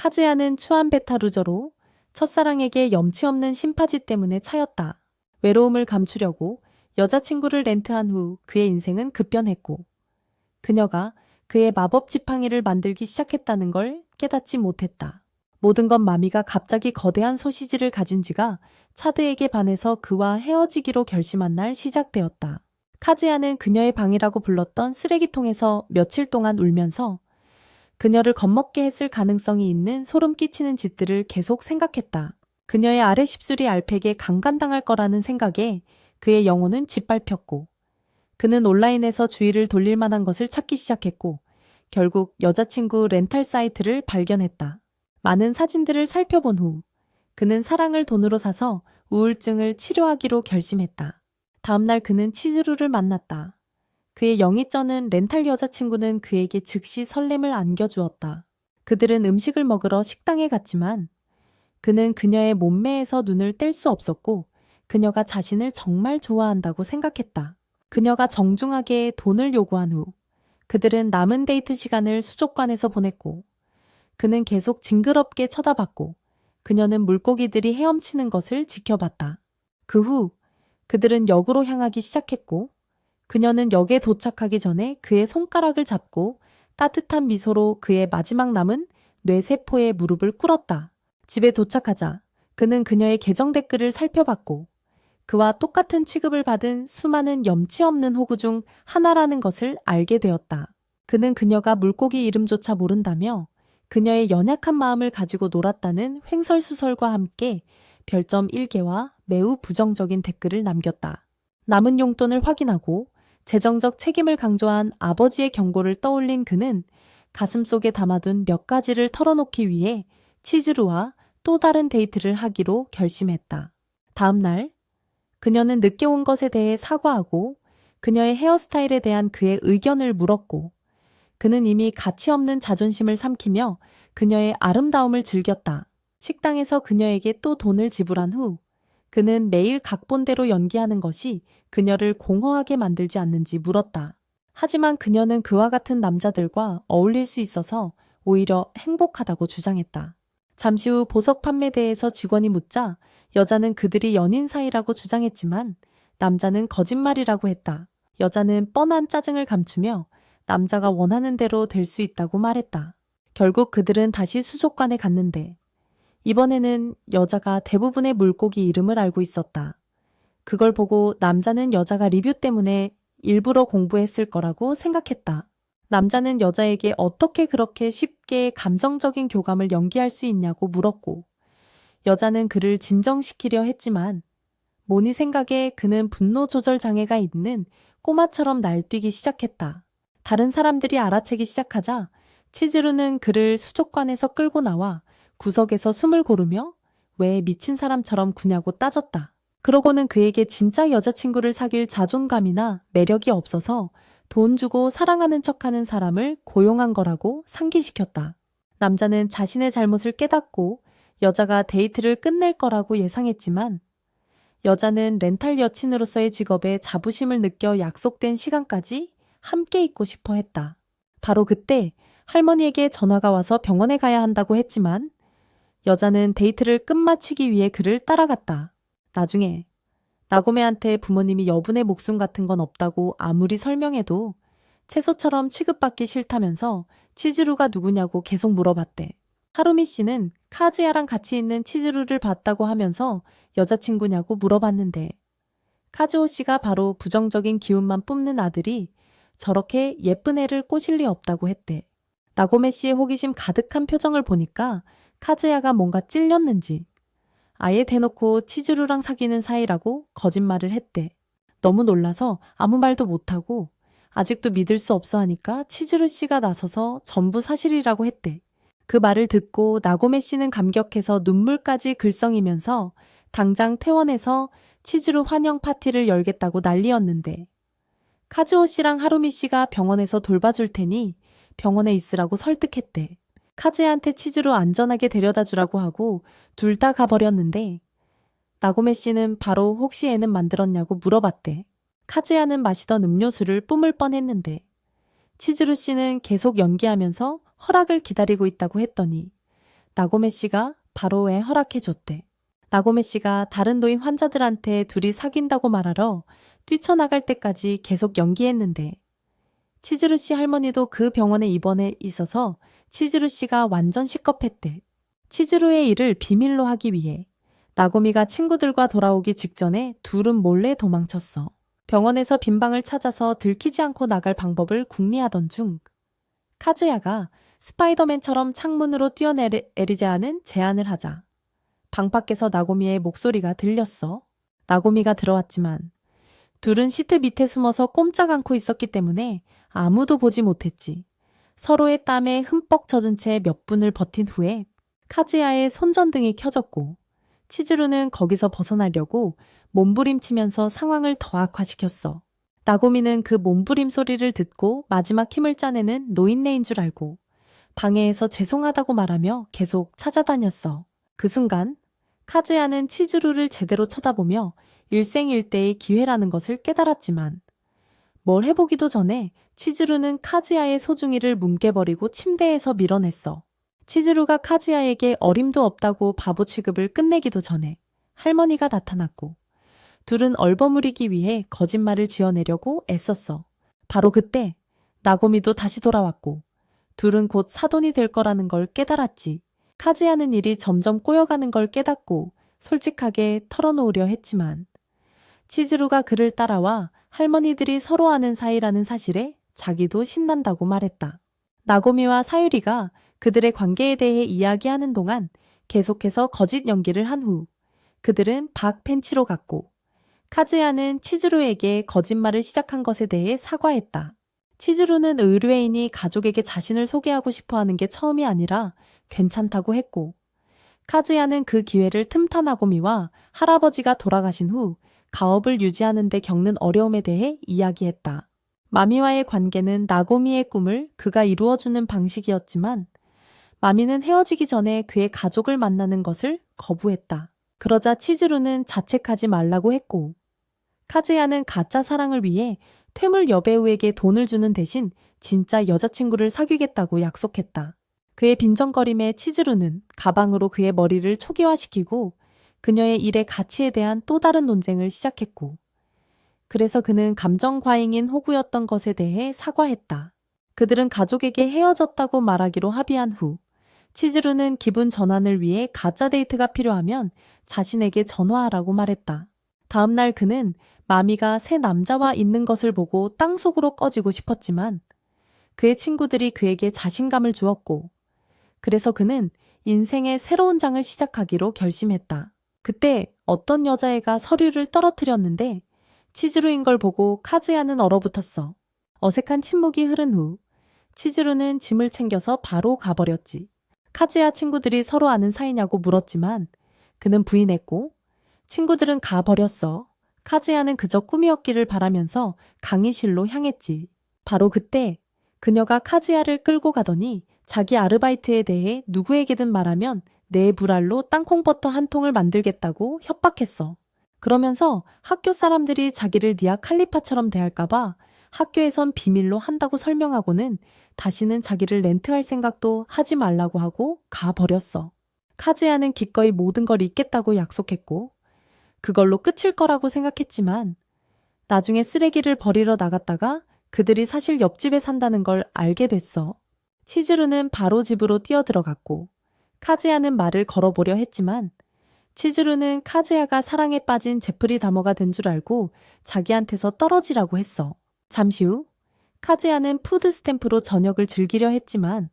카즈야는 추한 베타루저로 첫사랑에게 염치 없는 심파지 때문에 차였다. 외로움을 감추려고 여자친구를 렌트한 후 그의 인생은 급변했고 그녀가 그의 마법 지팡이를 만들기 시작했다는 걸 깨닫지 못했다. 모든 건 마미가 갑자기 거대한 소시지를 가진 지가 차드에게 반해서 그와 헤어지기로 결심한 날 시작되었다. 카즈야는 그녀의 방이라고 불렀던 쓰레기통에서 며칠 동안 울면서 그녀를 겁먹게 했을 가능성이 있는 소름 끼치는 짓들을 계속 생각했다. 그녀의 아래 십술이 알팩에 강간당할 거라는 생각에 그의 영혼은 짓밟혔고 그는 온라인에서 주의를 돌릴 만한 것을 찾기 시작했고 결국 여자친구 렌탈 사이트를 발견했다. 많은 사진들을 살펴본 후 그는 사랑을 돈으로 사서 우울증을 치료하기로 결심했다. 다음날 그는 치즈루를 만났다. 그의 영이 쩌는 렌탈 여자친구는 그에게 즉시 설렘을 안겨주었다. 그들은 음식을 먹으러 식당에 갔지만 그는 그녀의 몸매에서 눈을 뗄 수 없었고 그녀가 자신을 정말 좋아한다고 생각했다. 그녀가 정중하게 돈을 요구한 후 그들은 남은 데이트 시간을 수족관에서 보냈고 그는 계속 징그럽게 쳐다봤고 그녀는 물고기들이 헤엄치는 것을 지켜봤다. 그 후 그들은 역으로 향하기 시작했고 그녀는 역에 도착하기 전에 그의 손가락을 잡고 따뜻한 미소로 그의 마지막 남은 뇌세포에 무릎을 꿇었다. 집에 도착하자 그는 그녀의 계정 댓글을 살펴봤고 그와 똑같은 취급을 받은 수많은 염치 없는 호구 중 하나라는 것을 알게 되었다. 그는 그녀가 물고기 이름조차 모른다며 그녀의 연약한 마음을 가지고 놀았다는 횡설수설과 함께 별점 1개와 매우 부정적인 댓글을 남겼다. 남은 용돈을 확인하고 재정적 책임을 강조한 아버지의 경고를 떠올린 그는 가슴속에 담아둔 몇 가지를 털어놓기 위해 치즈루와 또 다른 데이트를 하기로 결심했다. 다음 날 그녀는 늦게 온 것에 대해 사과하고 그녀의 헤어스타일에 대한 그의 의견을 물었고 그는 이미 가치 없는 자존심을 삼키며 그녀의 아름다움을 즐겼다. 식당에서 그녀에게 또 돈을 지불한 후 그는 매일 각본대로 연기하는 것이 그녀를 공허하게 만들지 않는지 물었다. 하지만 그녀는 그와 같은 남자들과 어울릴 수 있어서 오히려 행복하다고 주장했다. 잠시 후 보석 판매대에서 직원이 묻자 여자는 그들이 연인 사이라고 주장했지만 남자는 거짓말이라고 했다. 여자는 뻔한 짜증을 감추며 남자가 원하는 대로 될 수 있다고 말했다. 결국 그들은 다시 수족관에 갔는데 이번에는 여자가 대부분의 물고기 이름을 알고 있었다. 그걸 보고 남자는 여자가 리뷰 때문에 일부러 공부했을 거라고 생각했다. 남자는 여자에게 어떻게 그렇게 쉽게 감정적인 교감을 연기할 수 있냐고 물었고 여자는 그를 진정시키려 했지만 모니 생각에 그는 분노 조절 장애가 있는 꼬마처럼 날뛰기 시작했다. 다른 사람들이 알아채기 시작하자 치즈루는 그를 수족관에서 끌고 나와 구석에서 숨을 고르며 왜 미친 사람처럼 구냐고 따졌다. 그러고는 그에게 진짜 여자친구를 사귈 자존감이나 매력이 없어서 돈 주고 사랑하는 척하는 사람을 고용한 거라고 상기시켰다. 남자는 자신의 잘못을 깨닫고 여자가 데이트를 끝낼 거라고 예상했지만 여자는 렌탈 여친으로서의 직업에 자부심을 느껴 약속된 시간까지 함께 있고 싶어 했다. 바로 그때 할머니에게 전화가 와서 병원에 가야 한다고 했지만 여자는 데이트를 끝마치기 위해 그를 따라갔다. 나중에 나고메한테 부모님이 여분의 목숨 같은 건 없다고 아무리 설명해도 채소처럼 취급받기 싫다면서 치즈루가 누구냐고 계속 물어봤대. 하루미 씨는 카즈야랑 같이 있는 치즈루를 봤다고 하면서 여자친구냐고 물어봤는데 카즈오 씨가 바로 부정적인 기운만 뿜는 아들이 저렇게 예쁜 애를 꼬실 리 없다고 했대. 나고메 씨의 호기심 가득한 표정을 보니까 카즈야가 뭔가 찔렸는지 아예 대놓고 치즈루랑 사귀는 사이라고 거짓말을 했대. 너무 놀라서 아무 말도 못하고 아직도 믿을 수 없어 하니까 치즈루 씨가 나서서 전부 사실이라고 했대. 그 말을 듣고 나고메 씨는 감격해서 눈물까지 글썽이면서 당장 퇴원해서 치즈루 환영 파티를 열겠다고 난리였는데 카즈오 씨랑 하루미 씨가 병원에서 돌봐줄 테니 병원에 있으라고 설득했대. 카즈야한테 치즈루 안전하게 데려다 주라고 하고 둘 다 가버렸는데 나고메 씨는 바로 혹시 애는 만들었냐고 물어봤대. 카즈야는 마시던 음료수를 뿜을 뻔했는데 치즈루 씨는 계속 연기하면서 허락을 기다리고 있다고 했더니 나고메 씨가 바로에 허락해줬대. 나고메 씨가 다른 노인 환자들한테 둘이 사귄다고 말하러 뛰쳐나갈 때까지 계속 연기했는데 치즈루 씨 할머니도 그 병원에 입원해 있어서 치즈루 씨가 완전 시겁했대. 치즈루의 일을 비밀로 하기 위해 나고미가 친구들과 돌아오기 직전에 둘은 몰래 도망쳤어. 병원에서 빈 방을 찾아서 들키지 않고 나갈 방법을 궁리하던 중 카즈야가 스파이더맨처럼 창문으로 뛰어내리자 하는 제안을 하자 방 밖에서 나고미의 목소리가 들렸어. 나고미가 들어왔지만 둘은 시트 밑에 숨어서 꼼짝 않고 있었기 때문에 아무도 보지 못했지. 서로의 땀에 흠뻑 젖은 채 몇 분을 버틴 후에 카즈야의 손전등이 켜졌고 치즈루는 거기서 벗어나려고 몸부림치면서 상황을 더 악화시켰어. 나고미는 그 몸부림 소리를 듣고 마지막 힘을 짜내는 노인네인 줄 알고 방해해서 죄송하다고 말하며 계속 찾아다녔어. 그 순간 카즈야는 치즈루를 제대로 쳐다보며 일생일대의 기회라는 것을 깨달았지만 뭘 해보기도 전에 치즈루는 카즈야의 소중이를 뭉개버리고 침대에서 밀어냈어. 치즈루가 카즈야에게 어림도 없다고 바보 취급을 끝내기도 전에 할머니가 나타났고 둘은 얼버무리기 위해 거짓말을 지어내려고 애썼어. 바로 그때 나고미도 다시 돌아왔고 둘은 곧 사돈이 될 거라는 걸 깨달았지. 카즈야는 일이 점점 꼬여가는 걸 깨닫고 솔직하게 털어놓으려 했지만 치즈루가 그를 따라와 할머니들이 서로 아는 사이라는 사실에 자기도 신난다고 말했다. 나고미와 사유리가 그들의 관계에 대해 이야기하는 동안 계속해서 거짓 연기를 한 후 그들은 박 펜치로 갔고 카즈야는 치즈루에게 거짓말을 시작한 것에 대해 사과했다. 치즈루는 의뢰인이 가족에게 자신을 소개하고 싶어 하는 게 처음이 아니라 괜찮다고 했고 카즈야는 그 기회를 틈타 나고미와 할아버지가 돌아가신 후 가업을 유지하는 데 겪는 어려움에 대해 이야기했다. 마미와의 관계는 나고미의 꿈을 그가 이루어주는 방식이었지만 마미는 헤어지기 전에 그의 가족을 만나는 것을 거부했다. 그러자 치즈루는 자책하지 말라고 했고 카즈야는 가짜 사랑을 위해 퇴물 여배우에게 돈을 주는 대신 진짜 여자친구를 사귀겠다고 약속했다. 그의 빈정거림에 치즈루는 가방으로 그의 머리를 초기화시키고 그녀의 일의 가치에 대한 또 다른 논쟁을 시작했고 그래서 그는 감정 과잉인 호구였던 것에 대해 사과했다. 그들은 가족에게 헤어졌다고 말하기로 합의한 후 치즈루는 기분 전환을 위해 가짜 데이트가 필요하면 자신에게 전화하라고 말했다. 다음 날 그는 마미가 새 남자와 있는 것을 보고 땅속으로 꺼지고 싶었지만 그의 친구들이 그에게 자신감을 주었고 그래서 그는 인생의 새로운 장을 시작하기로 결심했다. 그때 어떤 여자애가 서류를 떨어뜨렸는데 치즈루인 걸 보고 카즈야는 얼어붙었어. 어색한 침묵이 흐른 후 치즈루는 짐을 챙겨서 바로 가버렸지. 카즈야 친구들이 서로 아는 사이냐고 물었지만 그는 부인했고 친구들은 가버렸어. 카즈야는 그저 꿈이었기를 바라면서 강의실로 향했지. 바로 그때 그녀가 카즈야를 끌고 가더니 자기 아르바이트에 대해 누구에게든 말하면 내 불알로 땅콩버터 한 통을 만들겠다고 협박했어. 그러면서 학교 사람들이 자기를 니아 칼리파처럼 대할까봐 학교에선 비밀로 한다고 설명하고는 다시는 자기를 렌트할 생각도 하지 말라고 하고 가버렸어. 카즈야는 기꺼이 모든 걸 잊겠다고 약속했고 그걸로 끝일 거라고 생각했지만 나중에 쓰레기를 버리러 나갔다가 그들이 사실 옆집에 산다는 걸 알게 됐어. 치즈루는 바로 집으로 뛰어들어갔고 카즈야는 말을 걸어보려 했지만 치즈루는 카즈야가 사랑에 빠진 제프리 다머가 된 줄 알고 자기한테서 떨어지라고 했어. 잠시 후 카즈야는 푸드 스탬프로 저녁을 즐기려 했지만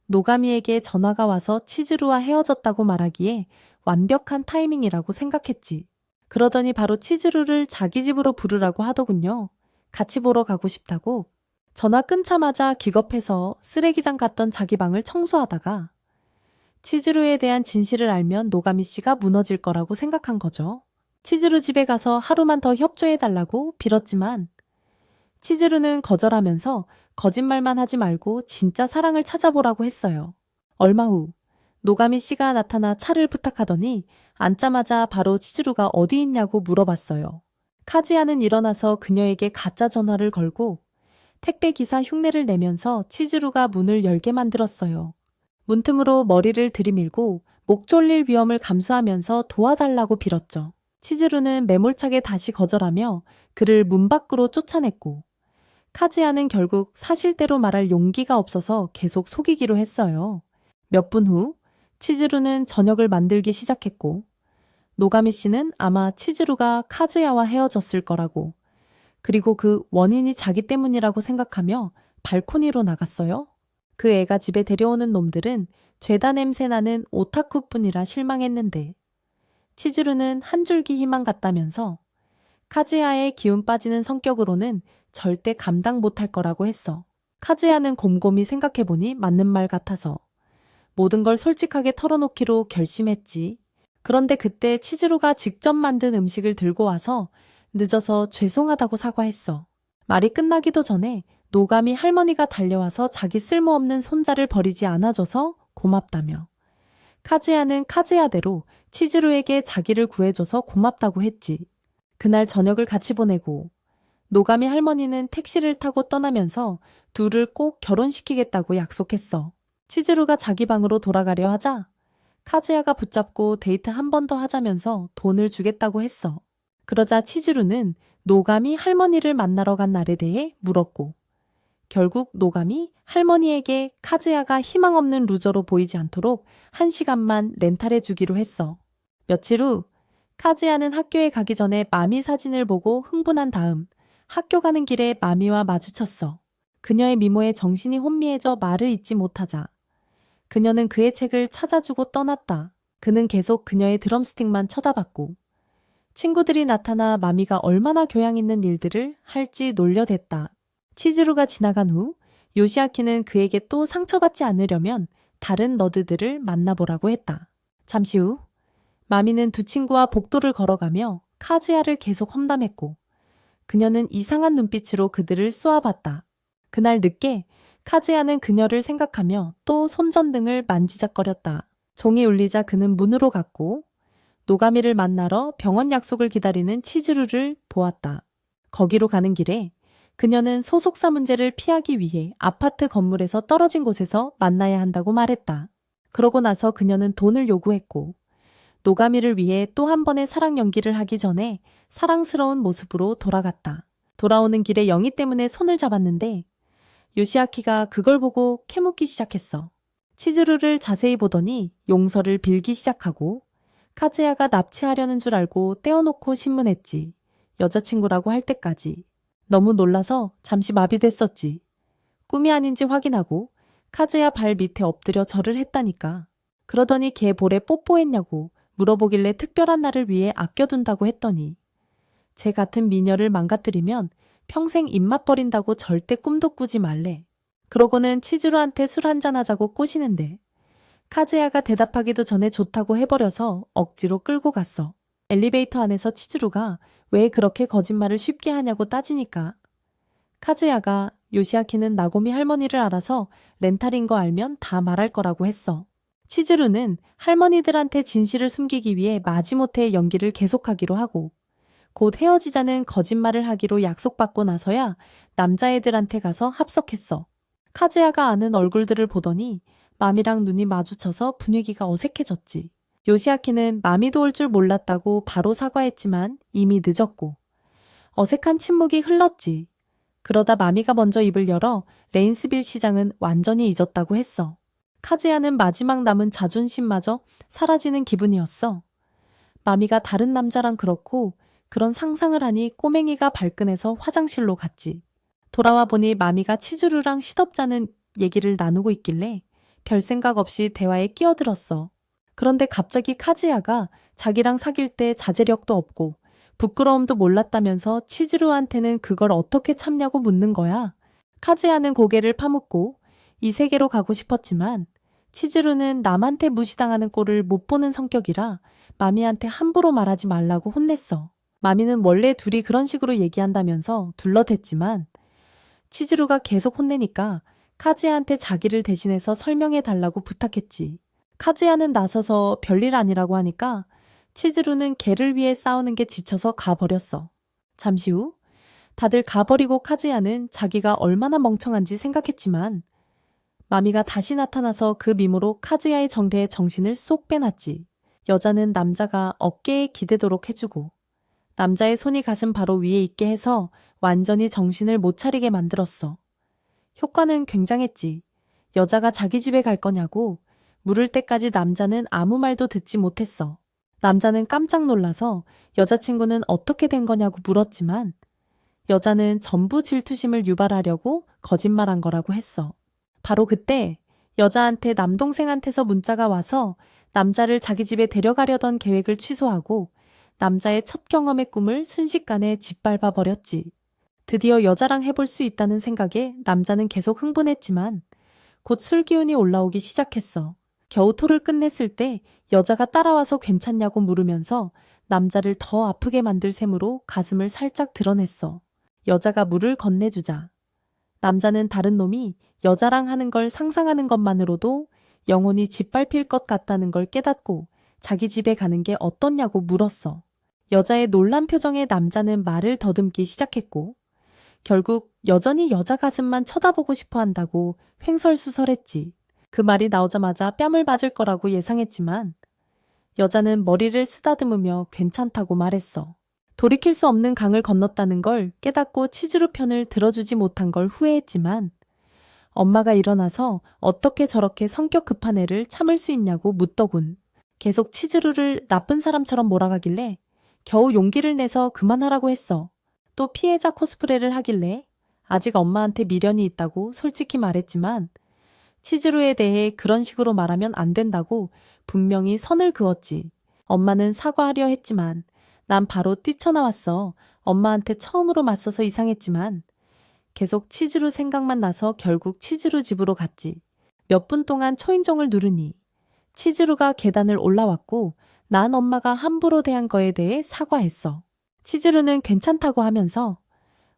노가미에게 전화가 와서 치즈루와 헤어졌다고 말하기에 완벽한 타이밍이라고 생각했지. 그러더니 바로 치즈루를 자기 집으로 부르라고 하더군요. 같이 보러 가고 싶다고. 전화 끊자마자 기겁해서 쓰레기장 갔던 자기 방을 청소하다가 치즈루에 대한 진실을 알면 노가미 씨가 무너질 거라고 생각한 거죠. 치즈루 집에 가서 하루만 더 협조해달라고 빌었지만 치즈루는 거절하면서 거짓말만 하지 말고 진짜 사랑을 찾아보라고 했어요. 얼마 후 노가미 씨가 나타나 차를 부탁하더니 앉자마자 바로 치즈루가 어디 있냐고 물어봤어요. 카즈야는 일어나서 그녀에게 가짜 전화를 걸고 택배기사 흉내를 내면서 치즈루가 문을 열게 만들었어요. 문틈으로 머리를 들이밀고 목 졸릴 위험을 감수하면서 도와달라고 빌었죠. 치즈루는 매몰차게 다시 거절하며 그를 문 밖으로 쫓아냈고 카즈야는 결국 사실대로 말할 용기가 없어서 계속 속이기로 했어요. 몇 분 후 치즈루는 저녁을 만들기 시작했고 노가미 씨는 아마 치즈루가 카즈야와 헤어졌을 거라고 그리고 그 원인이 자기 때문이라고 생각하며 발코니로 나갔어요. 그 애가 집에 데려오는 놈들은 죄다 냄새나는 오타쿠뿐이라 실망했는데 치즈루는 한 줄기 희망 같다면서 카즈야의 기운 빠지는 성격으로는 절대 감당 못할 거라고 했어. 카즈야는 곰곰이 생각해보니 맞는 말 같아서 모든 걸 솔직하게 털어놓기로 결심했지. 그런데 그때 치즈루가 직접 만든 음식을 들고 와서 늦어서 죄송하다고 사과했어. 말이 끝나기도 전에 노가미 할머니가 달려와서 자기 쓸모없는 손자를 버리지 않아줘서 고맙다며 카즈야는 카즈야대로 치즈루에게 자기를 구해줘서 고맙다고 했지. 그날 저녁을 같이 보내고 노가미 할머니는 택시를 타고 떠나면서 둘을 꼭 결혼시키겠다고 약속했어. 치즈루가 자기 방으로 돌아가려 하자 카즈야가 붙잡고 데이트 한 번 더 하자면서 돈을 주겠다고 했어. 그러자 치즈루는 노가미 할머니를 만나러 간 날에 대해 물었고 결국 노감이 할머니에게 카즈야가 희망 없는 루저로 보이지 않도록 1시간만 렌탈해 주기로 했어. 며칠 후 카즈야는 학교에 가기 전에 마미 사진을 보고 흥분한 다음 학교 가는 길에 마미와 마주쳤어. 그녀의 미모에 정신이 혼미해져 말을 잇지 못하자 그녀는 그의 책을 찾아주고 떠났다. 그는 계속 그녀의 드럼스틱만 쳐다봤고 친구들이 나타나 마미가 얼마나 교양 있는 일들을 할지 놀려댔다. 치즈루가 지나간 후 요시아키는 그에게 또 상처받지 않으려면 다른 너드들을 만나보라고 했다. 잠시 후 마미는 두 친구와 복도를 걸어가며 카즈야를 계속 험담했고 그녀는 이상한 눈빛으로 그들을 쏘아봤다. 그날 늦게 카즈야는 그녀를 생각하며 또 손전등을 만지작거렸다. 종이 울리자 그는 문으로 갔고 노가미를 만나러 병원 약속을 기다리는 치즈루를 보았다. 거기로 가는 길에 그녀는 소속사 문제를 피하기 위해 아파트 건물에서 떨어진 곳에서 만나야 한다고 말했다. 그러고 나서 그녀는 돈을 요구했고 노가미를 위해 또 한 번의 사랑 연기를 하기 전에 사랑스러운 모습으로 돌아갔다. 돌아오는 길에 영희 때문에 손을 잡았는데 요시아키가 그걸 보고 캐묻기 시작했어. 치즈루를 자세히 보더니 용서를 빌기 시작하고 카즈야가 납치하려는 줄 알고 떼어놓고 신문했지. 여자친구라고 할 때까지. 너무 놀라서 잠시 마비됐었지. 꿈이 아닌지 확인하고 카즈야 발 밑에 엎드려 절을 했다니까. 그러더니 걔 볼에 뽀뽀했냐고 물어보길래 특별한 날을 위해 아껴둔다고 했더니 쟤 같은 미녀를 망가뜨리면 평생 입맛 버린다고 절대 꿈도 꾸지 말래. 그러고는 치즈루한테 술 한잔 하자고 꼬시는데 카즈야가 대답하기도 전에 좋다고 해버려서 억지로 끌고 갔어. 엘리베이터 안에서 치즈루가 왜 그렇게 거짓말을 쉽게 하냐고 따지니까 카즈야가 요시아키는 나고미 할머니를 알아서 렌탈인 거 알면 다 말할 거라고 했어. 치즈루는 할머니들한테 진실을 숨기기 위해 마지못해 연기를 계속하기로 하고 곧 헤어지자는 거짓말을 하기로 약속받고 나서야 남자애들한테 가서 합석했어. 카즈야가 아는 얼굴들을 보더니 맘이랑 눈이 마주쳐서 분위기가 어색해졌지. 요시아키는 맘이도 올 줄 몰랐다고 바로 사과했지만 이미 늦었고 어색한 침묵이 흘렀지. 그러다 마미가 먼저 입을 열어 레인스빌 시장은 완전히 잊었다고 했어. 카즈야는 마지막 남은 자존심마저 사라지는 기분이었어. 마미가 다른 남자랑 그렇고 그런 상상을 하니 꼬맹이가 발끈해서 화장실로 갔지. 돌아와 보니 마미가 치즈루랑 시덥잖은 얘기를 나누고 있길래 별 생각 없이 대화에 끼어들었어. 그런데 갑자기 카즈야가 자기랑 사귈 때 자제력도 없고 부끄러움도 몰랐다면서 치즈루한테는 그걸 어떻게 참냐고 묻는 거야. 카즈야는 고개를 파묻고 이 세계로 가고 싶었지만 치즈루는 남한테 무시당하는 꼴을 못 보는 성격이라 마미한테 함부로 말하지 말라고 혼냈어. 마미는 원래 둘이 그런 식으로 얘기한다면서 둘러댔지만 치즈루가 계속 혼내니까 카즈야한테 자기를 대신해서 설명해 달라고 부탁했지. 카즈야는 나서서 별일 아니라고 하니까 치즈루는 걔를 위해 싸우는 게 지쳐서 가버렸어. 잠시 후 다들 가버리고 카즈야는 자기가 얼마나 멍청한지 생각했지만 마미가 다시 나타나서 그 미모로 카즈야의 정대에 정신을 쏙 빼놨지. 여자는 남자가 어깨에 기대도록 해주고 남자의 손이 가슴 바로 위에 있게 해서 완전히 정신을 못 차리게 만들었어. 효과는 굉장했지. 여자가 자기 집에 갈 거냐고 물을 때까지 남자는 아무 말도 듣지 못했어. 남자는 깜짝 놀라서 여자친구는 어떻게 된 거냐고 물었지만 여자는 전부 질투심을 유발하려고 거짓말한 거라고 했어. 바로 그때 여자한테 남동생한테서 문자가 와서 남자를 자기 집에 데려가려던 계획을 취소하고 남자의 첫 경험의 꿈을 순식간에 짓밟아 버렸지. 드디어 여자랑 해볼 수 있다는 생각에 남자는 계속 흥분했지만 곧 술 기운이 올라오기 시작했어. 겨우 토를 끝냈을 때 여자가 따라와서 괜찮냐고 물으면서 남자를 더 아프게 만들 셈으로 가슴을 살짝 드러냈어. 여자가 물을 건네주자 남자는 다른 놈이 여자랑 하는 걸 상상하는 것만으로도 영혼이 짓밟힐 것 같다는 걸 깨닫고 자기 집에 가는 게 어떻냐고 물었어. 여자의 놀란 표정에 남자는 말을 더듬기 시작했고 결국 여전히 여자 가슴만 쳐다보고 싶어 한다고 횡설수설했지. 그 말이 나오자마자 뺨을 맞을 거라고 예상했지만 여자는 머리를 쓰다듬으며 괜찮다고 말했어. 돌이킬 수 없는 강을 건넜다는 걸 깨닫고 치즈루 편을 들어주지 못한 걸 후회했지만 엄마가 일어나서 어떻게 저렇게 성격 급한 애를 참을 수 있냐고 묻더군. 계속 치즈루를 나쁜 사람처럼 몰아가길래 겨우 용기를 내서 그만하라고 했어. 또 피해자 코스프레를 하길래 아직 엄마한테 미련이 있다고 솔직히 말했지만 치즈루에 대해 그런 식으로 말하면 안 된다고 분명히 선을 그었지. 엄마는 사과하려 했지만 난 바로 뛰쳐나왔어. 엄마한테 처음으로 맞서서 이상했지만 계속 치즈루 생각만 나서 결국 치즈루 집으로 갔지. 몇 분 동안 초인종을 누르니 치즈루가 계단을 올라왔고 난 엄마가 함부로 대한 거에 대해 사과했어. 치즈루는 괜찮다고 하면서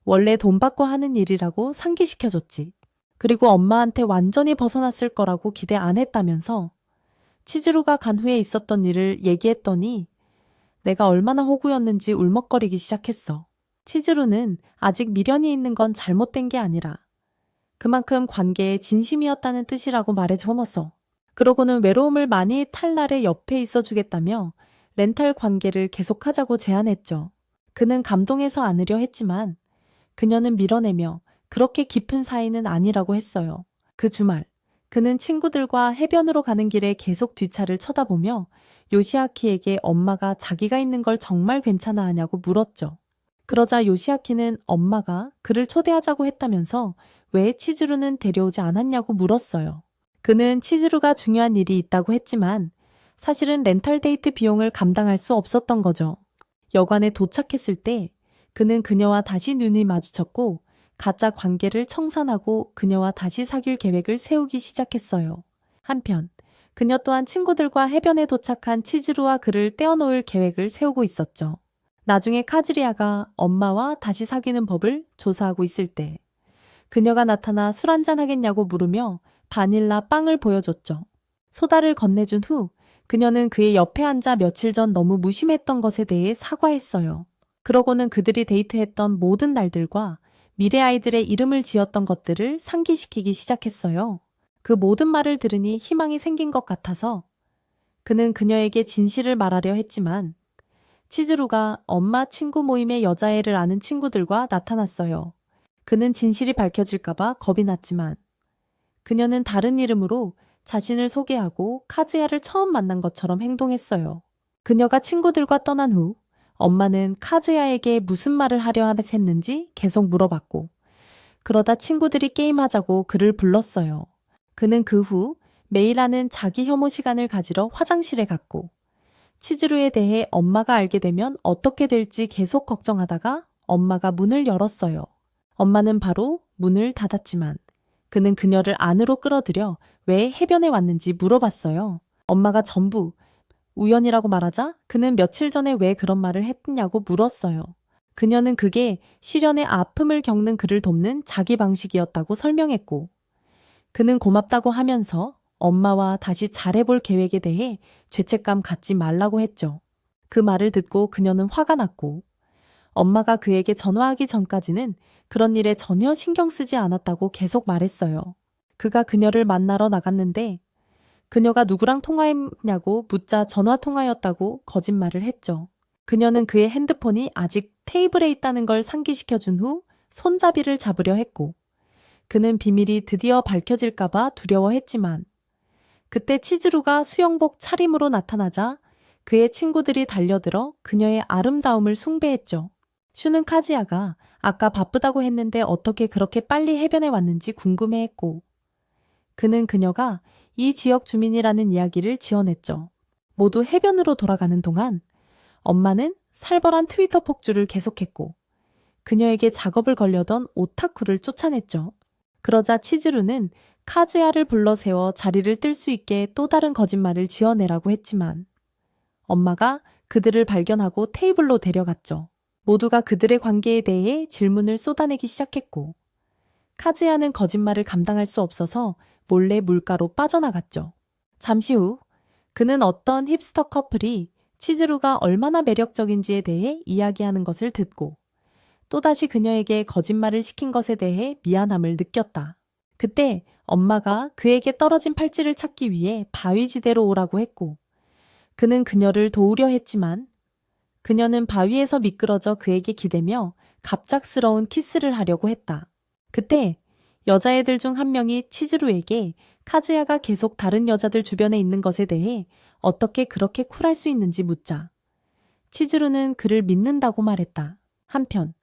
원래 돈 받고 하는 일이라고 상기시켜줬지. 그리고 엄마한테 완전히 벗어났을 거라고 기대 안 했다면서 치즈루가 간 후에 있었던 일을 얘기했더니 내가 얼마나 호구였는지 울먹거리기 시작했어. 치즈루는 아직 미련이 있는 건 잘못된 게 아니라 그만큼 관계에 진심이었다는 뜻이라고 말해주었어. 그러고는 외로움을 많이 탈 날에 옆에 있어 주겠다며 렌탈 관계를 계속하자고 제안했죠. 그는 감동해서 안으려 했지만 그녀는 밀어내며 그렇게 깊은 사이는 아니라고 했어요. 그 주말 그는 친구들과 해변으로 가는 길에 계속 뒷차를 쳐다보며 요시아키에게 엄마가 자기가 있는 걸 정말 괜찮아 하냐고 물었죠. 그러자 요시아키는 엄마가 그를 초대하자고 했다면서 왜 치즈루는 데려오지 않았냐고 물었어요. 그는 치즈루가 중요한 일이 있다고 했지만 사실은 렌탈 데이트 비용을 감당할 수 없었던 거죠. 여관에 도착했을 때 그는 그녀와 다시 눈이 마주쳤고 가짜 관계를 청산하고 그녀와 다시 사귈 계획을 세우기 시작했어요. 한편 그녀 또한 친구들과 해변에 도착한 치즈루와 그를 떼어놓을 계획을 세우고 있었죠. 나중에 카즈리아가 엄마와 다시 사귀는 법을 조사하고 있을 때 그녀가 나타나 술 한잔 하겠냐고 물으며 바닐라 빵을 보여줬죠. 소다를 건네준 후 그녀는 그의 옆에 앉아 며칠 전 너무 무심했던 것에 대해 사과했어요. 그러고는 그들이 데이트했던 모든 날들과 미래 아이들의 이름을 지었던 것들을 상기시키기 시작했어요. 그 모든 말을 들으니 희망이 생긴 것 같아서 그는 그녀에게 진실을 말하려 했지만 치즈루가 엄마 친구 모임의 여자애를 아는 친구들과 나타났어요. 그는 진실이 밝혀질까봐 겁이 났지만 그녀는 다른 이름으로 자신을 소개하고 카즈야를 처음 만난 것처럼 행동했어요. 그녀가 친구들과 떠난 후 엄마는 카즈야에게 무슨 말을 하려 했는지 계속 물어봤고 그러다 친구들이 게임하자고 그를 불렀어요. 그는 그 후 매일 하는 자기 혐오 시간을 가지러 화장실에 갔고 치즈루에 대해 엄마가 알게 되면 어떻게 될지 계속 걱정하다가 엄마가 문을 열었어요. 엄마는 바로 문을 닫았지만 그는 그녀를 안으로 끌어들여 왜 해변에 왔는지 물어봤어요. 엄마가 전부 우연이라고 말하자 그는 며칠 전에 왜 그런 말을 했냐고 물었어요. 그녀는 그게 시련의 아픔을 겪는 그를 돕는 자기 방식이었다고 설명했고 그는 고맙다고 하면서 엄마와 다시 잘해볼 계획에 대해 죄책감 갖지 말라고 했죠. 그 말을 듣고 그녀는 화가 났고 엄마가 그에게 전화하기 전까지는 그런 일에 전혀 신경 쓰지 않았다고 계속 말했어요. 그가 그녀를 만나러 나갔는데 그녀가 누구랑 통화했냐고 묻자 전화 통화였다고 거짓말을 했죠. 그녀는 그의 핸드폰이 아직 테이블에 있다는 걸 상기시켜준 후 손잡이를 잡으려 했고 그는 비밀이 드디어 밝혀질까봐 두려워했지만 그때 치즈루가 수영복 차림으로 나타나자 그의 친구들이 달려들어 그녀의 아름다움을 숭배했죠. 슈는 카즈야가 아까 바쁘다고 했는데 어떻게 그렇게 빨리 해변에 왔는지 궁금해했고 그는 그녀가 이 지역 주민이라는 이야기를 지어냈죠. 모두 해변으로 돌아가는 동안 엄마는 살벌한 트위터 폭주를 계속했고 그녀에게 작업을 걸려던 오타쿠를 쫓아냈죠. 그러자 치즈루는 카즈야를 불러 세워 자리를 뜰 수 있게 또 다른 거짓말을 지어내라고 했지만 엄마가 그들을 발견하고 테이블로 데려갔죠. 모두가 그들의 관계에 대해 질문을 쏟아내기 시작했고 카즈야는 거짓말을 감당할 수 없어서 몰래 물가로 빠져나갔죠. 잠시 후 그는 어떤 힙스터 커플이 치즈루가 얼마나 매력적인지에 대해 이야기하는 것을 듣고 또다시 그녀에게 거짓말을 시킨 것에 대해 미안함을 느꼈다. 그때 엄마가 그에게 떨어진 팔찌를 찾기 위해 바위지대로 오라고 했고 그는 그녀를 도우려 했지만 그녀는 바위에서 미끄러져 그에게 기대며 갑작스러운 키스를 하려고 했다. 그때 여자애들 중 한 명이 치즈루에게 카즈야가 계속 다른 여자들 주변에 있는 것에 대해 어떻게 그렇게 쿨할 수 있는지 묻자 치즈루는 그를 믿는다고 말했다. 한편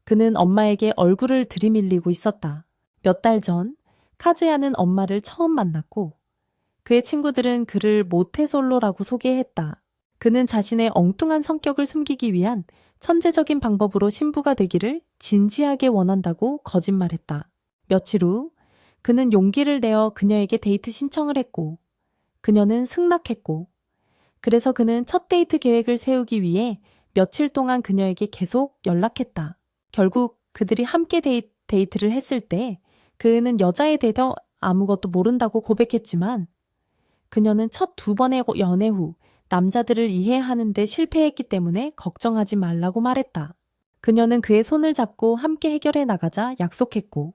그는 엄마에게 얼굴을 들이밀리고 있었다. 몇 달 전 카즈야는 엄마를 처음 만났고 그의 친구들은 그를 모태솔로라고 소개했다. 그는 자신의 엉뚱한 성격을 숨기기 위한 천재적인 방법으로 신부가 되기를 진지하게 원한다고 거짓말했다. 며칠 후 그는 용기를 내어 그녀에게 데이트 신청을 했고 그녀는 승낙했고 그래서 그는 첫 데이트 계획을 세우기 위해 며칠 동안 그녀에게 계속 연락했다. 결국 그들이 함께 데이트를 했을 때 그는 여자에 대해 아무것도 모른다고 고백했지만 그녀는 첫 2번의 연애 후 남자들을 이해하는 데 실패했기 때문에 걱정하지 말라고 말했다. 그녀는 그의 손을 잡고 함께 해결해 나가자 약속했고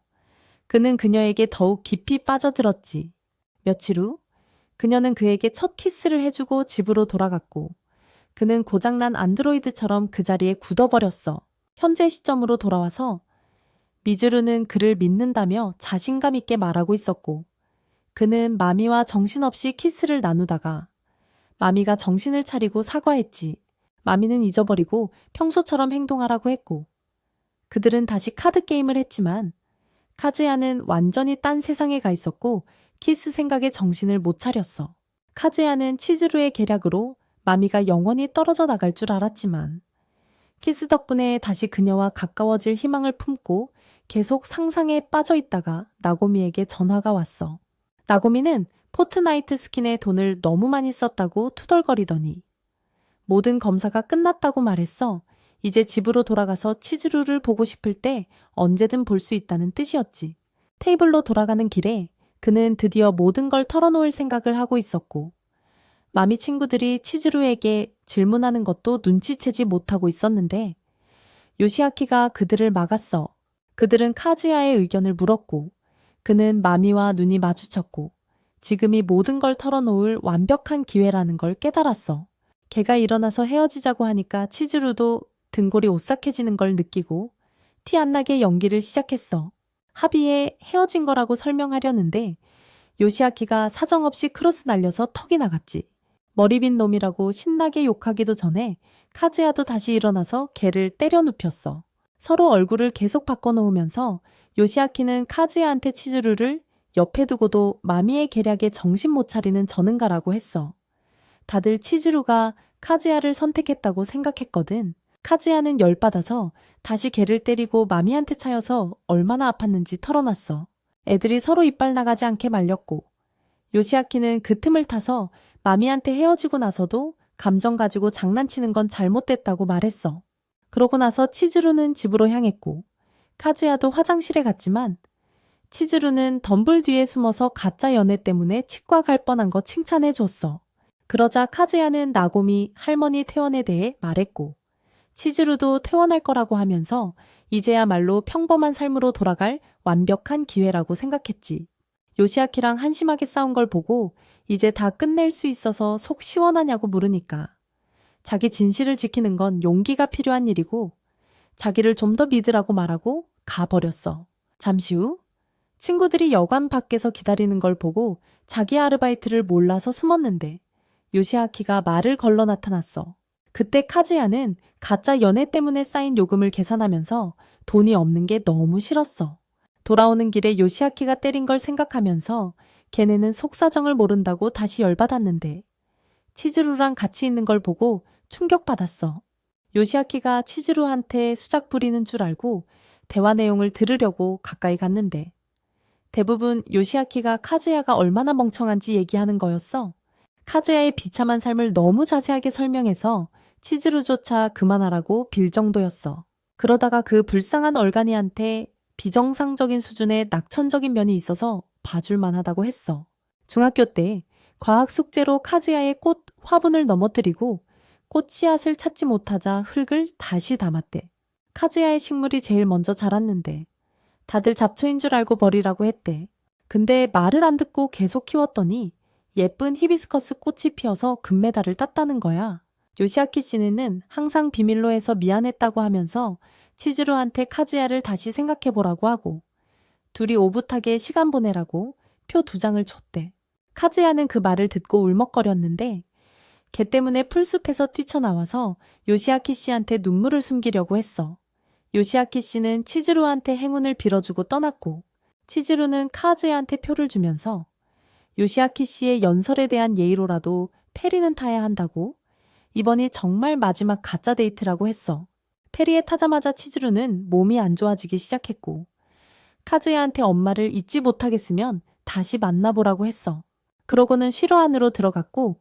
그는 그녀에게 더욱 깊이 빠져들었지. 며칠 후 그녀는 그에게 첫 키스를 해주고 집으로 돌아갔고 그는 고장난 안드로이드처럼 그 자리에 굳어버렸어. 현재 시점으로 돌아와서 미즈루는 그를 믿는다며 자신감 있게 말하고 있었고 그는 마미와 정신없이 키스를 나누다가 마미가 정신을 차리고 사과했지. 마미는 잊어버리고 평소처럼 행동하라고 했고 그들은 다시 카드 게임을 했지만 카즈야는 완전히 딴 세상에 가 있었고 키스 생각에 정신을 못 차렸어. 카즈야는 치즈루의 계략으로 마미가 영원히 떨어져 나갈 줄 알았지만 키스 덕분에 다시 그녀와 가까워질 희망을 품고 계속 상상에 빠져 있다가 나고미에게 전화가 왔어. 나고미는 포트나이트 스킨에 돈을 너무 많이 썼다고 투덜거리더니 모든 검사가 끝났다고 말했어. 이제 집으로 돌아가서 치즈루를 보고 싶을 때 언제든 볼 수 있다는 뜻이었지. 테이블로 돌아가는 길에 그는 드디어 모든 걸 털어놓을 생각을 하고 있었고 마미 친구들이 치즈루에게 질문하는 것도 눈치채지 못하고 있었는데 요시아키가 그들을 막았어. 그들은 카즈야의 의견을 물었고 그는 마미와 눈이 마주쳤고 지금이 모든 걸 털어놓을 완벽한 기회라는 걸 깨달았어. 걔가 일어나서 헤어지자고 하니까 치즈루도 등골이 오싹해지는 걸 느끼고 티 안 나게 연기를 시작했어. 합의해 헤어진 거라고 설명하려는데 요시아키가 사정없이 크로스 날려서 턱이 나갔지. 머리 빈 놈이라고 신나게 욕하기도 전에 카즈야도 다시 일어나서 걔를 때려 눕혔어. 서로 얼굴을 계속 바꿔놓으면서 요시아키는 카즈야한테 치즈루를 옆에 두고도 마미의 계략에 정신 못 차리는 전은가라고 했어. 다들 치즈루가 카즈야를 선택했다고 생각했거든. 카즈야는 열받아서 다시 걔를 때리고 마미한테 차여서 얼마나 아팠는지 털어놨어. 애들이 서로 이빨 나가지 않게 말렸고 요시아키는 그 틈을 타서 마미한테 헤어지고 나서도 감정 가지고 장난치는 건 잘못됐다고 말했어. 그러고 나서 치즈루는 집으로 향했고 카즈야도 화장실에 갔지만 치즈루는 덤불 뒤에 숨어서 가짜 연애 때문에 치과 갈 뻔한 거 칭찬해줬어. 그러자 카즈야는 나고미 할머니 퇴원에 대해 말했고 치즈루도 퇴원할 거라고 하면서 이제야말로 평범한 삶으로 돌아갈 완벽한 기회라고 생각했지. 요시아키랑 한심하게 싸운 걸 보고 이제 다 끝낼 수 있어서 속 시원하냐고 물으니까 자기 진실을 지키는 건 용기가 필요한 일이고 자기를 좀 더 믿으라고 말하고 가버렸어. 잠시 후 친구들이 여관 밖에서 기다리는 걸 보고 자기 아르바이트를 몰라서 숨었는데 요시아키가 말을 걸러 나타났어. 그때 카즈야는 가짜 연애 때문에 쌓인 요금을 계산하면서 돈이 없는 게 너무 싫었어. 돌아오는 길에 요시아키가 때린 걸 생각하면서 걔네는 속사정을 모른다고 다시 열받았는데 치즈루랑 같이 있는 걸 보고 충격받았어. 요시아키가 치즈루한테 수작 부리는 줄 알고 대화 내용을 들으려고 가까이 갔는데 대부분 요시아키가 카즈야가 얼마나 멍청한지 얘기하는 거였어. 카즈야의 비참한 삶을 너무 자세하게 설명해서 치즈루조차 그만하라고 빌 정도였어. 그러다가 그 불쌍한 얼간이한테 비정상적인 수준의 낙천적인 면이 있어서 봐줄만 하다고 했어. 중학교 때 과학 숙제로 카즈야의 꽃 화분을 넘어뜨리고 꽃 씨앗을 찾지 못하자 흙을 다시 담았대. 카즈야의 식물이 제일 먼저 자랐는데 다들 잡초인 줄 알고 버리라고 했대. 근데 말을 안 듣고 계속 키웠더니 예쁜 히비스커스 꽃이 피어서 금메달을 땄다는 거야. 요시아키 씨는 항상 비밀로 해서 미안했다고 하면서 치즈루한테 카즈야를 다시 생각해보라고 하고 둘이 오붓하게 시간 보내라고 표 2장을 줬대. 카즈야는 그 말을 듣고 울먹거렸는데 걔 때문에 풀숲에서 뛰쳐나와서 요시아키 씨한테 눈물을 숨기려고 했어. 요시아키 씨는 치즈루한테 행운을 빌어주고 떠났고 치즈루는 카즈야한테 표를 주면서 요시아키 씨의 연설에 대한 예의로라도 페리는 타야 한다고 이번이 정말 마지막 가짜 데이트라고 했어. 페리에 타자마자 치즈루는 몸이 안 좋아지기 시작했고 카즈야한테 엄마를 잊지 못하겠으면 다시 만나보라고 했어. 그러고는 쉬러 안으로 들어갔고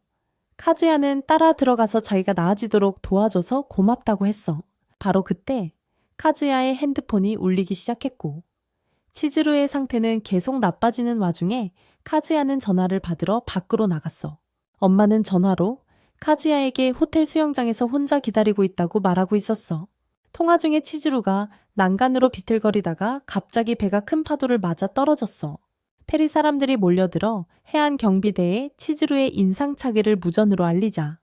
카즈야는 따라 들어가서 자기가 나아지도록 도와줘서 고맙다고 했어. 바로 그때 카즈야의 핸드폰이 울리기 시작했고 치즈루의 상태는 계속 나빠지는 와중에 카즈야는 전화를 받으러 밖으로 나갔어. 엄마는 전화로 카즈야에게 호텔 수영장에서 혼자 기다리고 있다고 말하고 있었어. 통화 중에 치즈루가 난간으로 비틀거리다가 갑자기 배가 큰 파도를 맞아 떨어졌어. 페리 사람들이 몰려들어 해안 경비대에 치즈루의 인상착의를 무전으로 알리자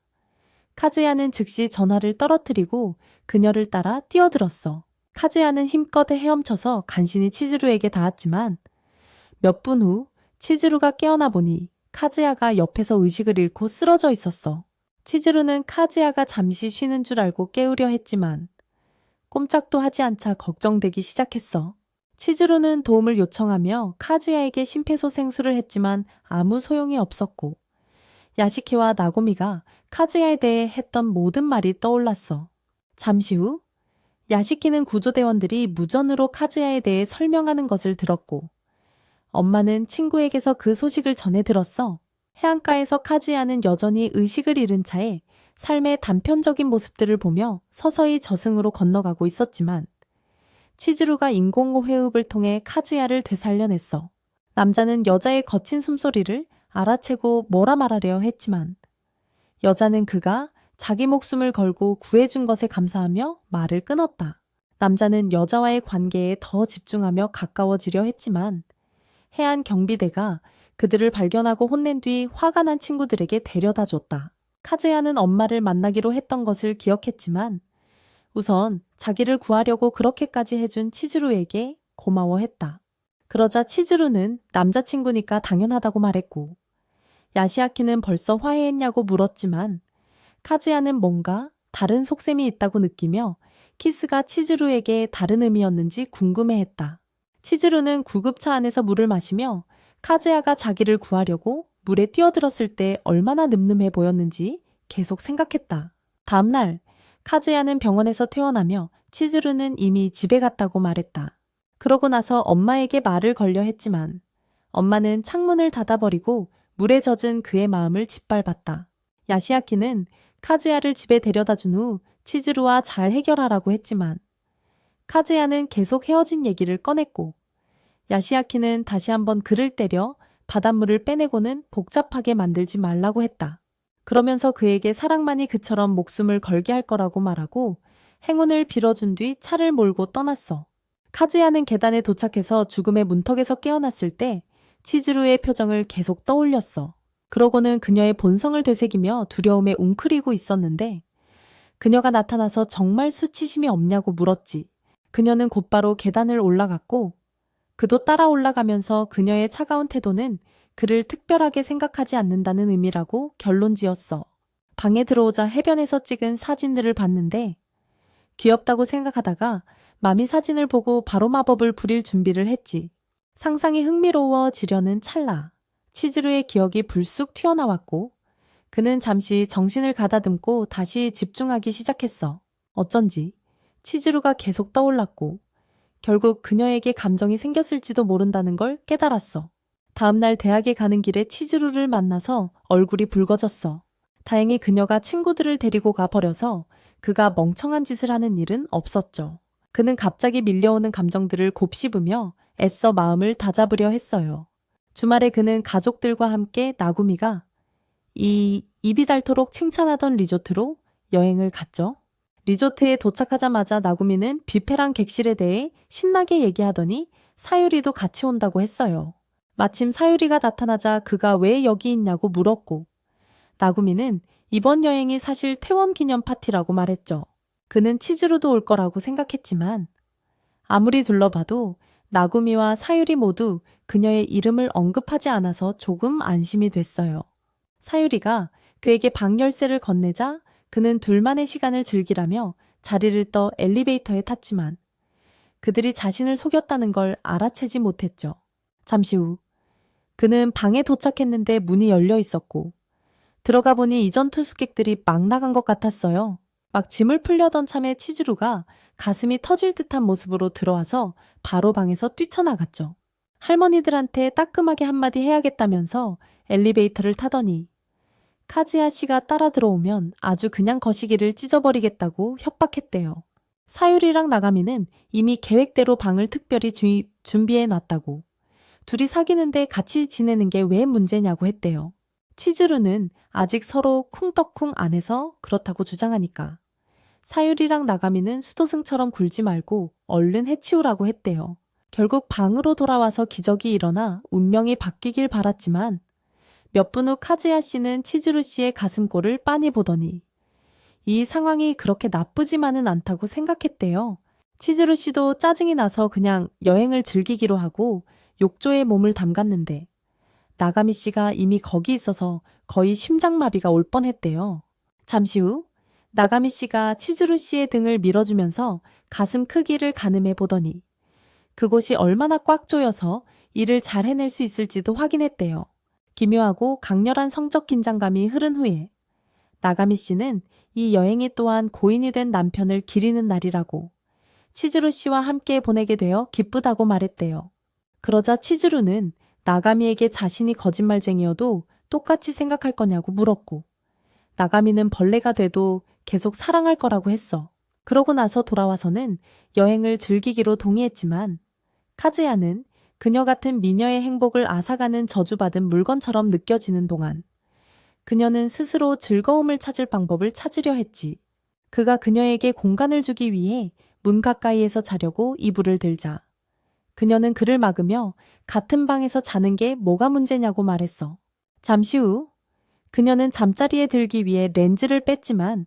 카즈야는 즉시 전화를 떨어뜨리고 그녀를 따라 뛰어들었어. 카즈야는 힘껏 헤엄쳐서 간신히 치즈루에게 닿았지만 몇 분 후 치즈루가 깨어나 보니 카즈야가 옆에서 의식을 잃고 쓰러져 있었어. 치즈루는 카즈야가 잠시 쉬는 줄 알고 깨우려 했지만 꼼짝도 하지 않자 걱정되기 시작했어. 치즈루는 도움을 요청하며 카즈야에게 심폐소생술을 했지만 아무 소용이 없었고 야시키와 나고미가 카즈야에 대해 했던 모든 말이 떠올랐어. 잠시 후 야시키는 구조대원들이 무전으로 카즈야에 대해 설명하는 것을 들었고 엄마는 친구에게서 그 소식을 전해 들었어. 해안가에서 카즈야는 여전히 의식을 잃은 차에 삶의 단편적인 모습들을 보며 서서히 저승으로 건너가고 있었지만 치즈루가 인공호흡을 통해 카즈야를 되살려냈어. 남자는 여자의 거친 숨소리를 알아채고 뭐라 말하려 했지만 여자는 그가 자기 목숨을 걸고 구해준 것에 감사하며 말을 끊었다. 남자는 여자와의 관계에 더 집중하며 가까워지려 했지만 해안 경비대가 그들을 발견하고 혼낸 뒤 화가 난 친구들에게 데려다 줬다. 카즈야는 엄마를 만나기로 했던 것을 기억했지만 우선 자기를 구하려고 그렇게까지 해준 치즈루에게 고마워했다. 그러자 치즈루는 남자친구니까 당연하다고 말했고 야시아키는 벌써 화해했냐고 물었지만 카즈야는 뭔가 다른 속셈이 있다고 느끼며 키스가 치즈루에게 다른 의미였는지 궁금해했다. 치즈루는 구급차 안에서 물을 마시며 카즈야가 자기를 구하려고 물에 뛰어들었을 때 얼마나 늠름해 보였는지 계속 생각했다. 다음 날 카즈야는 병원에서 퇴원하며 치즈루는 이미 집에 갔다고 말했다. 그러고 나서 엄마에게 말을 걸려 했지만 엄마는 창문을 닫아버리고 물에 젖은 그의 마음을 짓밟았다. 야시아키는 카즈야를 집에 데려다 준 후 치즈루와 잘 해결하라고 했지만 카즈야는 계속 헤어진 얘기를 꺼냈고 야시아키는 다시 한번 그를 때려 바닷물을 빼내고는 복잡하게 만들지 말라고 했다. 그러면서 그에게 사랑만이 그처럼 목숨을 걸게 할 거라고 말하고 행운을 빌어준 뒤 차를 몰고 떠났어. 카즈야는 계단에 도착해서 죽음의 문턱에서 깨어났을 때 치즈루의 표정을 계속 떠올렸어. 그러고는 그녀의 본성을 되새기며 두려움에 웅크리고 있었는데 그녀가 나타나서 정말 수치심이 없냐고 물었지. 그녀는 곧바로 계단을 올라갔고 그도 따라 올라가면서 그녀의 차가운 태도는 그를 특별하게 생각하지 않는다는 의미라고 결론지었어. 방에 들어오자 해변에서 찍은 사진들을 봤는데 귀엽다고 생각하다가 맘이 사진을 보고 바로 마법을 부릴 준비를 했지. 상상이 흥미로워지려는 찰나 치즈루의 기억이 불쑥 튀어나왔고 그는 잠시 정신을 가다듬고 다시 집중하기 시작했어. 어쩐지 치즈루가 계속 떠올랐고 결국 그녀에게 감정이 생겼을지도 모른다는 걸 깨달았어. 다음날 대학에 가는 길에 치즈루를 만나서 얼굴이 붉어졌어. 다행히 그녀가 친구들을 데리고 가버려서 그가 멍청한 짓을 하는 일은 없었죠. 그는 갑자기 밀려오는 감정들을 곱씹으며 애써 마음을 다잡으려 했어요. 주말에 그는 가족들과 함께 나구미가 입이 닳도록 칭찬하던 리조트로 여행을 갔죠. 리조트에 도착하자마자 나구미는 뷔페랑 객실에 대해 신나게 얘기하더니 사유리도 같이 온다고 했어요. 마침 사유리가 나타나자 그가 왜 여기 있냐고 물었고 나구미는 이번 여행이 사실 퇴원 기념 파티라고 말했죠. 그는 치즈루도 올 거라고 생각했지만 아무리 둘러봐도 나구미와 사유리 모두 그녀의 이름을 언급하지 않아서 조금 안심이 됐어요. 사유리가 그에게 방 열쇠를 건네자 그는 둘만의 시간을 즐기라며 자리를 떠 엘리베이터에 탔지만 그들이 자신을 속였다는 걸 알아채지 못했죠. 잠시 후 그는 방에 도착했는데 문이 열려 있었고 들어가 보니 이전 투숙객들이 막 나간 것 같았어요. 막 짐을 풀려던 참에 치즈루가 가슴이 터질 듯한 모습으로 들어와서 바로 방에서 뛰쳐나갔죠. 할머니들한테 따끔하게 한마디 해야겠다면서 엘리베이터를 타더니 카즈야 씨가 따라 들어오면 아주 그냥 거시기를 찢어버리겠다고 협박했대요. 사유리랑 나가미는 이미 계획대로 방을 특별히 준비해 놨다고. 둘이 사귀는데 같이 지내는 게 왜 문제냐고 했대요. 치즈루는 아직 서로 쿵떡쿵 안 해서 그렇다고 주장하니까. 사유리랑 나가미는 수도승처럼 굴지 말고 얼른 해치우라고 했대요. 결국 방으로 돌아와서 기적이 일어나 운명이 바뀌길 바랐지만 몇 분 후 카즈야 씨는 치즈루 씨의 가슴골을 빤히 보더니 이 상황이 그렇게 나쁘지만은 않다고 생각했대요. 치즈루 씨도 짜증이 나서 그냥 여행을 즐기기로 하고 욕조에 몸을 담갔는데 나가미 씨가 이미 거기 있어서 거의 심장마비가 올 뻔했대요. 잠시 후 나가미 씨가 치즈루 씨의 등을 밀어주면서 가슴 크기를 가늠해 보더니 그곳이 얼마나 꽉 조여서 일을 잘 해낼 수 있을지도 확인했대요. 기묘하고 강렬한 성적 긴장감이 흐른 후에 나가미 씨는 이 여행이 또한 고인이 된 남편을 기리는 날이라고 치즈루 씨와 함께 보내게 되어 기쁘다고 말했대요. 그러자 치즈루는 나가미에게 자신이 거짓말쟁이여도 똑같이 생각할 거냐고 물었고 나가미는 벌레가 돼도 계속 사랑할 거라고 했어. 그러고 나서 돌아와서는 여행을 즐기기로 동의했지만 카즈야는 그녀 같은 미녀의 행복을 앗아가는 저주받은 물건처럼 느껴지는 동안 그녀는 스스로 즐거움을 찾을 방법을 찾으려 했지. 그가 그녀에게 공간을 주기 위해 문 가까이에서 자려고 이불을 들자 그녀는 그를 막으며 같은 방에서 자는 게 뭐가 문제냐고 말했어. 잠시 후 그녀는 잠자리에 들기 위해 렌즈를 뺐지만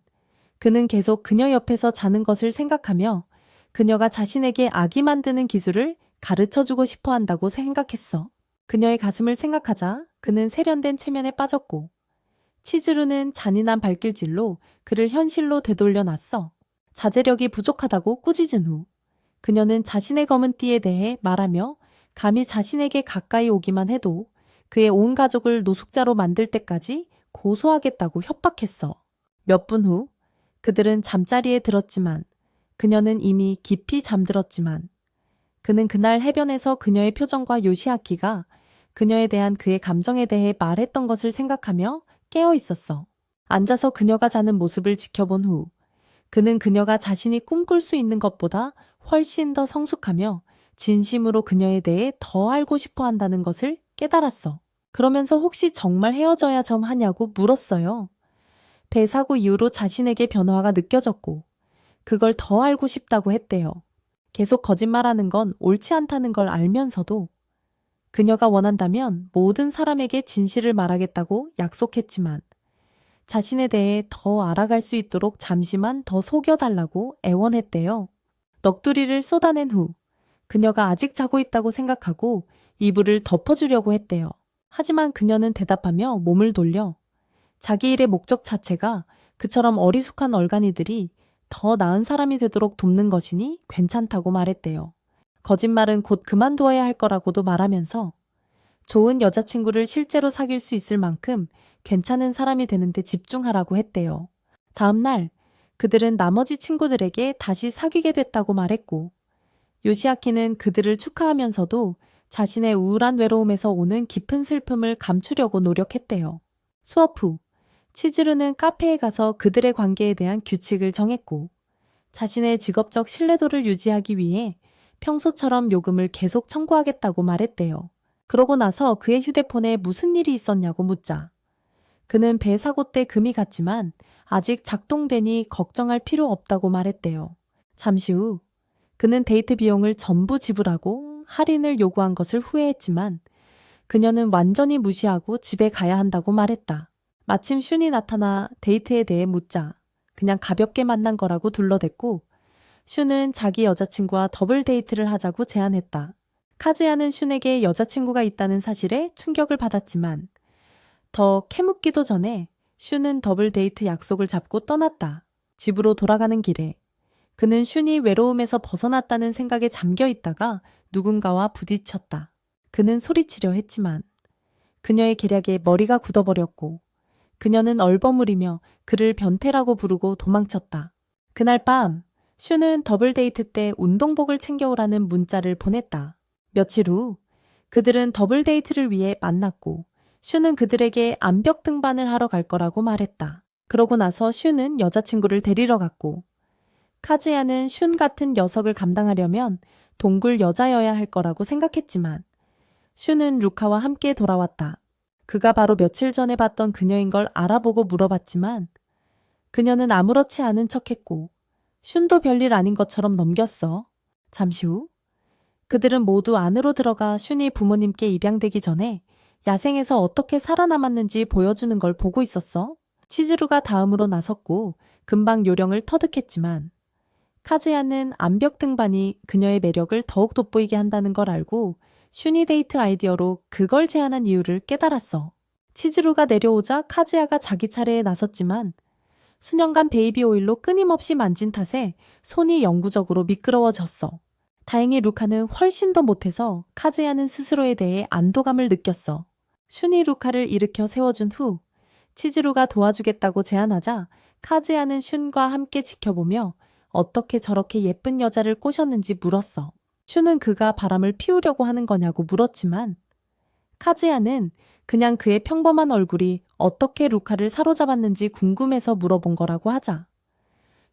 그는 계속 그녀 옆에서 자는 것을 생각하며 그녀가 자신에게 아기 만드는 기술을 가르쳐주고 싶어 한다고 생각했어. 그녀의 가슴을 생각하자 그는 세련된 최면에 빠졌고 치즈루는 잔인한 발길질로 그를 현실로 되돌려 놨어. 자제력이 부족하다고 꾸짖은 후 그녀는 자신의 검은 띠에 대해 말하며 감히 자신에게 가까이 오기만 해도 그의 온 가족을 노숙자로 만들 때까지 고소하겠다고 협박했어. 몇 분 후 그들은 잠자리에 들었지만 그녀는 이미 깊이 잠들었지만 그는 그날 해변에서 그녀의 표정과 요시아키가 그녀에 대한 그의 감정에 대해 말했던 것을 생각하며 깨어 있었어. 앉아서 그녀가 자는 모습을 지켜본 후 그는 그녀가 자신이 꿈꿀 수 있는 것보다 훨씬 더 성숙하며 진심으로 그녀에 대해 더 알고 싶어 한다는 것을 깨달았어. 그러면서 혹시 정말 헤어져야 점 하냐고 물었어요. 배 사고 이후로 자신에게 변화가 느껴졌고 그걸 더 알고 싶다고 했대요. 계속 거짓말하는 건 옳지 않다는 걸 알면서도 그녀가 원한다면 모든 사람에게 진실을 말하겠다고 약속했지만 자신에 대해 더 알아갈 수 있도록 잠시만 더 속여달라고 애원했대요. 넋두리를 쏟아낸 후 그녀가 아직 자고 있다고 생각하고 이불을 덮어주려고 했대요. 하지만 그녀는 대답하며 몸을 돌려 자기 일의 목적 자체가 그처럼 어리숙한 얼간이들이 더 나은 사람이 되도록 돕는 것이니 괜찮다고 말했대요. 거짓말은 곧 그만두어야 할 거라고도 말하면서 좋은 여자친구를 실제로 사귈 수 있을 만큼 괜찮은 사람이 되는데 집중하라고 했대요. 다음 날 그들은 나머지 친구들에게 다시 사귀게 됐다고 말했고 요시아키는 그들을 축하하면서도 자신의 우울한 외로움에서 오는 깊은 슬픔을 감추려고 노력했대요. 수업 후 치즈루는 카페에 가서 그들의 관계에 대한 규칙을 정했고 자신의 직업적 신뢰도를 유지하기 위해 평소처럼 요금을 계속 청구하겠다고 말했대요. 그러고 나서 그의 휴대폰에 무슨 일이 있었냐고 묻자 그는 배 사고 때 금이 갔지만 아직 작동되니 걱정할 필요 없다고 말했대요. 잠시 후 그는 데이트 비용을 전부 지불하고 할인을 요구한 것을 후회했지만 그녀는 완전히 무시하고 집에 가야 한다고 말했다. 마침 슌이 나타나 데이트에 대해 묻자 그냥 가볍게 만난 거라고 둘러댔고 슌은 자기 여자친구와 더블 데이트를 하자고 제안했다. 카즈야는 슌에게 여자친구가 있다는 사실에 충격을 받았지만 더 캐묻기도 전에 슌은 더블 데이트 약속을 잡고 떠났다. 집으로 돌아가는 길에 그는 슌이 외로움에서 벗어났다는 생각에 잠겨 있다가 누군가와 부딪혔다. 그는 소리치려 했지만 그녀의 계략에 머리가 굳어버렸고 그녀는 얼버무리며 그를 변태라고 부르고 도망쳤다. 그날 밤 슌은 더블 데이트 때 운동복을 챙겨오라는 문자를 보냈다. 며칠 후 그들은 더블 데이트를 위해 만났고 슌은 그들에게 암벽 등반을 하러 갈 거라고 말했다. 그러고 나서 슌은 여자친구를 데리러 갔고 카즈야는 슌 같은 녀석을 감당하려면 동굴 여자여야 할 거라고 생각했지만 슌은 루카와 함께 돌아왔다. 그가 바로 며칠 전에 봤던 그녀인 걸 알아보고 물어봤지만 그녀는 아무렇지 않은 척했고 슌도 별일 아닌 것처럼 넘겼어. 잠시 후 그들은 모두 안으로 들어가 슌이 부모님께 입양되기 전에 야생에서 어떻게 살아남았는지 보여주는 걸 보고 있었어. 치즈루가 다음으로 나섰고 금방 요령을 터득했지만 카즈야는 암벽 등반이 그녀의 매력을 더욱 돋보이게 한다는 걸 알고 슌이 데이트 아이디어로 그걸 제안한 이유를 깨달았어. 치즈루가 내려오자 카즈야가 자기 차례에 나섰지만 수년간 베이비 오일로 끊임없이 만진 탓에 손이 영구적으로 미끄러워졌어. 다행히 루카는 훨씬 더 못해서 카즈야는 스스로에 대해 안도감을 느꼈어. 슌이 루카를 일으켜 세워준 후 치즈루가 도와주겠다고 제안하자 카즈야는 슌과 함께 지켜보며 어떻게 저렇게 예쁜 여자를 꼬셨는지 물었어. 슌은 그가 바람을 피우려고 하는 거냐고 물었지만 카즈야는 그냥 그의 평범한 얼굴이 어떻게 루카를 사로잡았는지 궁금해서 물어본 거라고 하자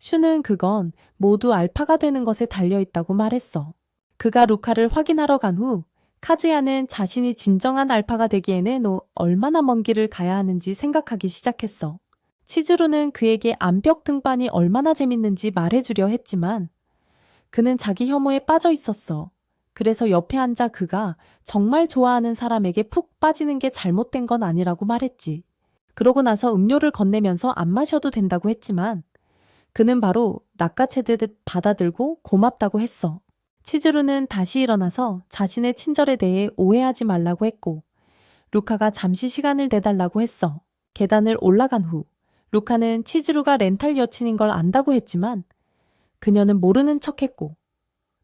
슌은 그건 모두 알파가 되는 것에 달려있다고 말했어. 그가 루카를 확인하러 간 후 카즈야는 자신이 진정한 알파가 되기에는 얼마나 먼 길을 가야 하는지 생각하기 시작했어. 치즈루는 그에게 암벽 등반이 얼마나 재밌는지 말해주려 했지만 그는 자기 혐오에 빠져 있었어. 그래서 옆에 앉아 그가 정말 좋아하는 사람에게 푹 빠지는 게 잘못된 건 아니라고 말했지. 그러고 나서 음료를 건네면서 안 마셔도 된다고 했지만 그는 바로 낚아채듯 받아들고 고맙다고 했어. 치즈루는 다시 일어나서 자신의 친절에 대해 오해하지 말라고 했고 루카가 잠시 시간을 내달라고 했어. 계단을 올라간 후 루카는 치즈루가 렌탈 여친인 걸 안다고 했지만 그녀는 모르는 척했고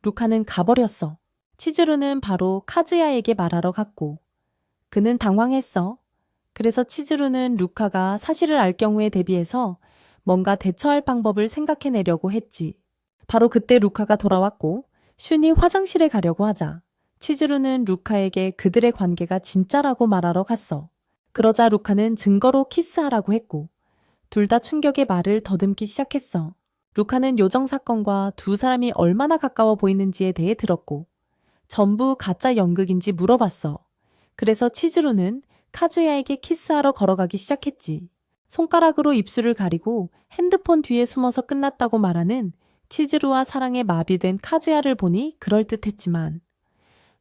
루카는 가버렸어. 치즈루는 바로 카즈야에게 말하러 갔고 그는 당황했어. 그래서 치즈루는 루카가 사실을 알 경우에 대비해서 뭔가 대처할 방법을 생각해내려고 했지. 바로 그때 루카가 돌아왔고 슌이 화장실에 가려고 하자 치즈루는 루카에게 그들의 관계가 진짜라고 말하러 갔어. 그러자 루카는 증거로 키스하라고 했고 둘 다 충격의 말을 더듬기 시작했어. 루카는 요정 사건과 두 사람이 얼마나 가까워 보이는지에 대해 들었고 전부 가짜 연극인지 물어봤어. 그래서 치즈루는 카즈야에게 키스하러 걸어가기 시작했지. 손가락으로 입술을 가리고 핸드폰 뒤에 숨어서 끝났다고 말하는 치즈루와 사랑에 마비된 카즈야를 보니 그럴듯했지만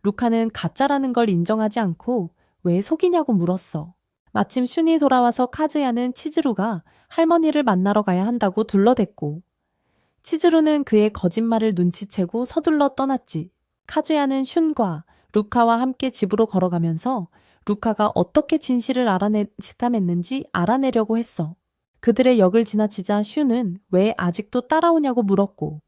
루카는 가짜라는 걸 인정하지 않고 왜 속이냐고 물었어. 마침 슌이 돌아와서 카즈야는 치즈루가 할머니를 만나러 가야 한다고 둘러댔고, 치즈루는 그의 거짓말을 눈치채고 서둘러 떠났지. 카즈야는 슌과 루카와 함께 집으로 걸어가면서 루카가 어떻게 진실을 시탐했는지 알아내려고 했어. 그들의 역을 지나치자 슌은 왜 아직도 따라오냐고 물었고,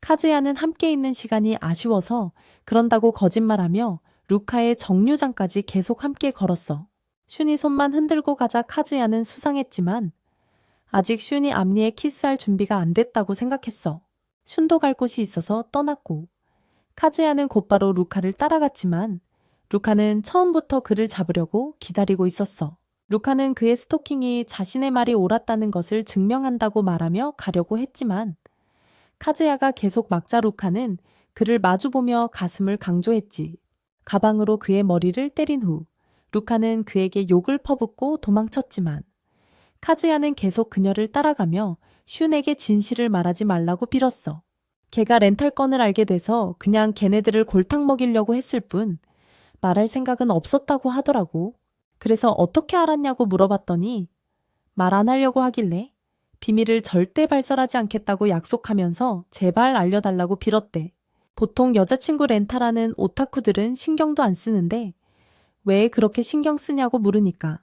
카즈야는 함께 있는 시간이 아쉬워서 그런다고 거짓말하며 루카의 정류장까지 계속 함께 걸었어. 슌이 손만 흔들고 가자 카즈야는 수상했지만 아직 슌이 앞니에 키스할 준비가 안 됐다고 생각했어. 슌도 갈 곳이 있어서 떠났고, 카즈야는 곧바로 루카를 따라갔지만 루카는 처음부터 그를 잡으려고 기다리고 있었어. 루카는 그의 스토킹이 자신의 말이 옳았다는 것을 증명한다고 말하며 가려고 했지만 카즈야가 계속 막자 루카는 그를 마주보며 가슴을 강조했지. 가방으로 그의 머리를 때린 후 루카는 그에게 욕을 퍼붓고 도망쳤지만 카즈야는 계속 그녀를 따라가며 슌에게 진실을 말하지 말라고 빌었어. 걔가 렌탈건을 알게 돼서 그냥 걔네들을 골탕 먹이려고 했을 뿐 말할 생각은 없었다고 하더라고. 그래서 어떻게 알았냐고 물어봤더니 말 안 하려고 하길래 비밀을 절대 발설하지 않겠다고 약속하면서 제발 알려달라고 빌었대. 보통 여자친구 렌탈하는 오타쿠들은 신경도 안 쓰는데 왜 그렇게 신경 쓰냐고 물으니까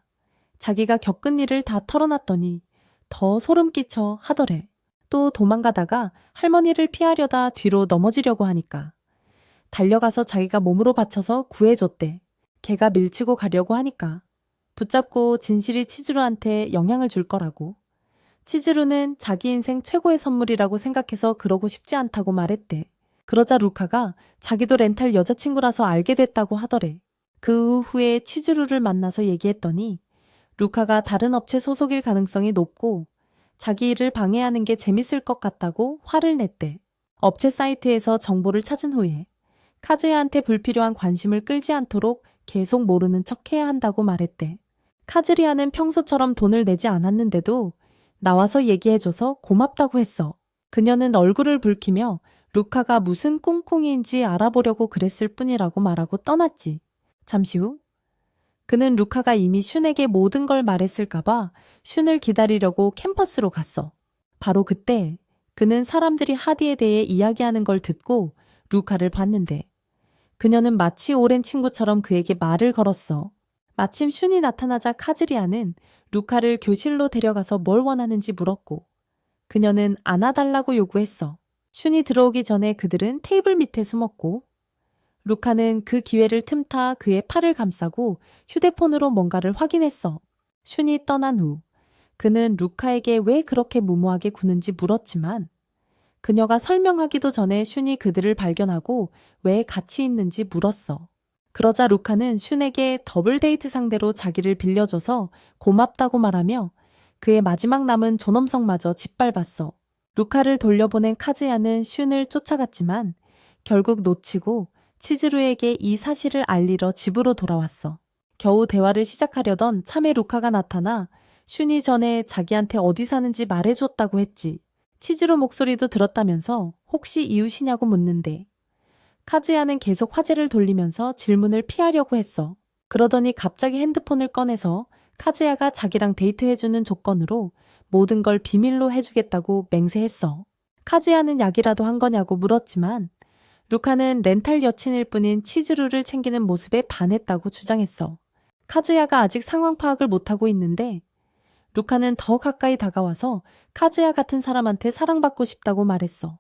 자기가 겪은 일을 다 털어놨더니 더 소름 끼쳐 하더래. 또 도망가다가 할머니를 피하려다 뒤로 넘어지려고 하니까 달려가서 자기가 몸으로 받쳐서 구해줬대. 걔가 밀치고 가려고 하니까 붙잡고 진실이 치즈루한테 영향을 줄 거라고. 치즈루는 자기 인생 최고의 선물이라고 생각해서 그러고 싶지 않다고 말했대. 그러자 루카가 자기도 렌탈 여자친구라서 알게 됐다고 하더래. 그 후에 치즈루를 만나서 얘기했더니 루카가 다른 업체 소속일 가능성이 높고 자기 일을 방해하는 게 재밌을 것 같다고 화를 냈대. 업체 사이트에서 정보를 찾은 후에 카즈야한테 불필요한 관심을 끌지 않도록 계속 모르는 척 해야 한다고 말했대. 카즈리아는 평소처럼 돈을 내지 않았는데도 나와서 얘기해줘서 고맙다고 했어. 그녀는 얼굴을 붉히며 루카가 무슨 꿍꿍이인지 알아보려고 그랬을 뿐이라고 말하고 떠났지. 잠시 후 그는 루카가 이미 슌에게 모든 걸 말했을까봐 슌을 기다리려고 캠퍼스로 갔어. 바로 그때 그는 사람들이 하디에 대해 이야기하는 걸 듣고 루카를 봤는데 그녀는 마치 오랜 친구처럼 그에게 말을 걸었어. 마침 슌이 나타나자 카즈리아는 루카를 교실로 데려가서 뭘 원하는지 물었고 그녀는 안아달라고 요구했어. 슌이 들어오기 전에 그들은 테이블 밑에 숨었고 루카는 그 기회를 틈타 그의 팔을 감싸고 휴대폰으로 뭔가를 확인했어. 슌이 떠난 후 그는 루카에게 왜 그렇게 무모하게 구는지 물었지만 그녀가 설명하기도 전에 슌이 그들을 발견하고 왜 같이 있는지 물었어. 그러자 루카는 슌에게 더블 데이트 상대로 자기를 빌려줘서 고맙다고 말하며 그의 마지막 남은 존엄성마저 짓밟았어. 루카를 돌려보낸 카즈야는 슌을 쫓아갔지만 결국 놓치고 치즈루에게 이 사실을 알리러 집으로 돌아왔어. 겨우 대화를 시작하려던 참에 루카가 나타나 슌이 전에 자기한테 어디 사는지 말해줬다고 했지. 치즈루 목소리도 들었다면서 혹시 이웃이냐고 묻는데 카즈야는 계속 화제를 돌리면서 질문을 피하려고 했어. 그러더니 갑자기 핸드폰을 꺼내서 카즈야가 자기랑 데이트해주는 조건으로 모든 걸 비밀로 해주겠다고 맹세했어. 카즈야는 약이라도 한 거냐고 물었지만 루카는 렌탈 여친일 뿐인 치즈루를 챙기는 모습에 반했다고 주장했어. 카즈야가 아직 상황 파악을 못하고 있는데 루카는 더 가까이 다가와서 카즈야 같은 사람한테 사랑받고 싶다고 말했어.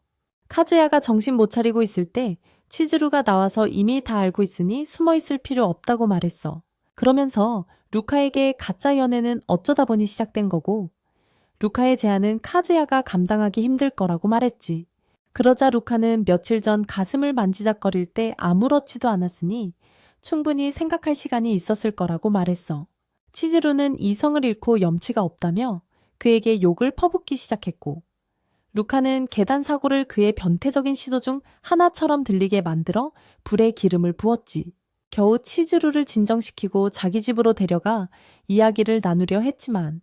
카즈야가 정신 못 차리고 있을 때 치즈루가 나와서 이미 다 알고 있으니 숨어있을 필요 없다고 말했어. 그러면서 루카에게 가짜 연애는 어쩌다 보니 시작된 거고 루카의 제안은 카즈야가 감당하기 힘들 거라고 말했지. 그러자 루카는 며칠 전 가슴을 만지작거릴 때 아무렇지도 않았으니 충분히 생각할 시간이 있었을 거라고 말했어. 치즈루는 이성을 잃고 염치가 없다며 그에게 욕을 퍼붓기 시작했고 루카는 계단 사고를 그의 변태적인 시도 중 하나처럼 들리게 만들어 불에 기름을 부었지. 겨우 치즈루를 진정시키고 자기 집으로 데려가 이야기를 나누려 했지만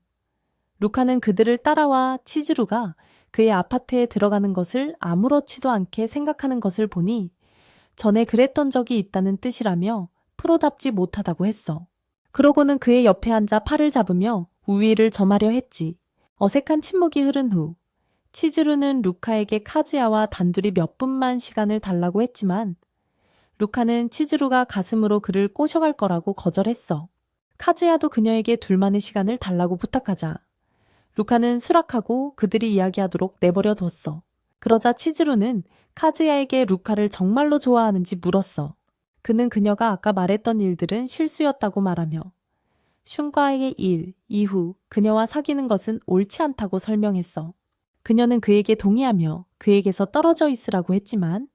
루카는 그들을 따라와 치즈루가 그의 아파트에 들어가는 것을 아무렇지도 않게 생각하는 것을 보니 전에 그랬던 적이 있다는 뜻이라며 프로답지 못하다고 했어. 그러고는 그의 옆에 앉아 팔을 잡으며 우위를 점하려 했지. 어색한 침묵이 흐른 후 치즈루는 루카에게 카즈야와 단둘이 몇 분만 시간을 달라고 했지만 루카는 치즈루가 가슴으로 그를 꼬셔갈 거라고 거절했어. 카즈야도 그녀에게 둘만의 시간을 달라고 부탁하자 루카는 수락하고 그들이 이야기하도록 내버려 뒀어. 그러자 치즈루는 카즈야에게 루카를 정말로 좋아하는지 물었어. 그는 그녀가 아까 말했던 일들은 실수였다고 말하며 슌과의 일 이후 그녀와 사귀는 것은 옳지 않다고 설명했어. 그녀는 그에게 동의하며 그에게서 떨어져 있으라고 했지만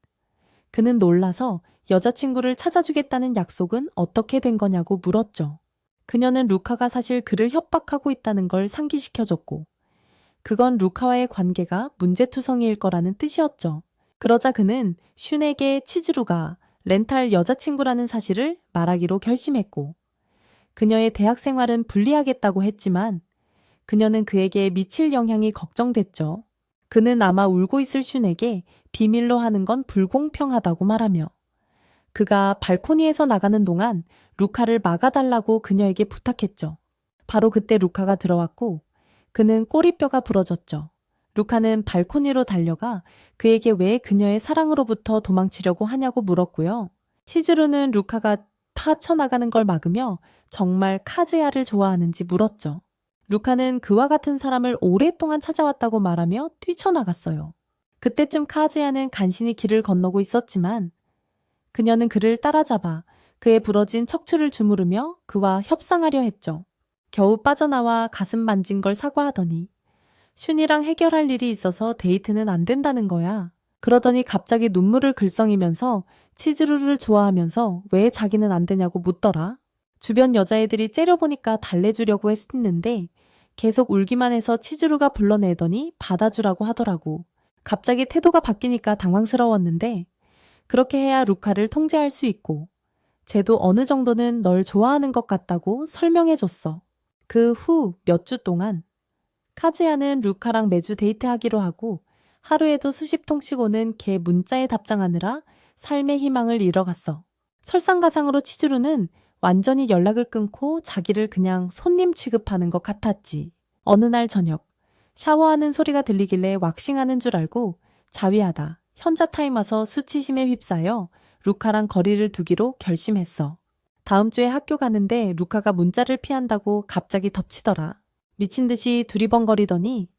그는 놀라서 여자친구를 찾아주겠다는 약속은 어떻게 된 거냐고 물었죠. 그녀는 루카가 사실 그를 협박하고 있다는 걸 상기시켜줬고 그건 루카와의 관계가 문제투성이일 거라는 뜻이었죠. 그러자 그는 슌에게 치즈루가 렌탈 여자친구라는 사실을 말하기로 결심했고 그녀의 대학 생활은 분리하겠다고 했지만 그녀는 그에게 미칠 영향이 걱정됐죠. 그는 아마 울고 있을 슌에게 비밀로 하는 건 불공평하다고 말하며 그가 발코니에서 나가는 동안 루카를 막아달라고 그녀에게 부탁했죠. 바로 그때 루카가 들어왔고 그는 꼬리뼈가 부러졌죠. 루카는 발코니로 달려가 그에게 왜 그녀의 사랑으로부터 도망치려고 하냐고 물었고요. 치즈루는 루카가 타쳐나가는 걸 막으며 정말 카즈야를 좋아하는지 물었죠. 루카는 그와 같은 사람을 오랫동안 찾아왔다고 말하며 뛰쳐나갔어요. 그때쯤 카즈야는 간신히 길을 건너고 있었지만 그녀는 그를 따라잡아 그의 부러진 척추를 주무르며 그와 협상하려 했죠. 겨우 빠져나와 가슴 만진 걸 사과하더니 슌이랑 해결할 일이 있어서 데이트는 안 된다는 거야. 그러더니 갑자기 눈물을 글썽이면서 치즈루를 좋아하면서 왜 자기는 안 되냐고 묻더라. 주변 여자애들이 째려보니까 달래주려고 했는데 계속 울기만 해서 치즈루가 불러내더니 받아주라고 하더라고. 갑자기 태도가 바뀌니까 당황스러웠는데 그렇게 해야 루카를 통제할 수 있고 쟤도 어느 정도는 널 좋아하는 것 같다고 설명해줬어. 그 후 몇 주 동안 카즈야는 루카랑 매주 데이트하기로 하고 하루에도 수십 통씩 오는 걔 문자에 답장하느라 삶의 희망을 잃어갔어. 설상가상으로 치즈루는 완전히 연락을 끊고 자기를 그냥 손님 취급하는 것 같았지. 어느 날 저녁 샤워하는 소리가 들리길래 왁싱하는 줄 알고 자위하다 현자 타임 와서 수치심에 휩싸여 루카랑 거리를 두기로 결심했어. 다음 주에 학교 가는데 루카가 문자를 피한다고 갑자기 덮치더라. 미친 듯이 두리번거리더니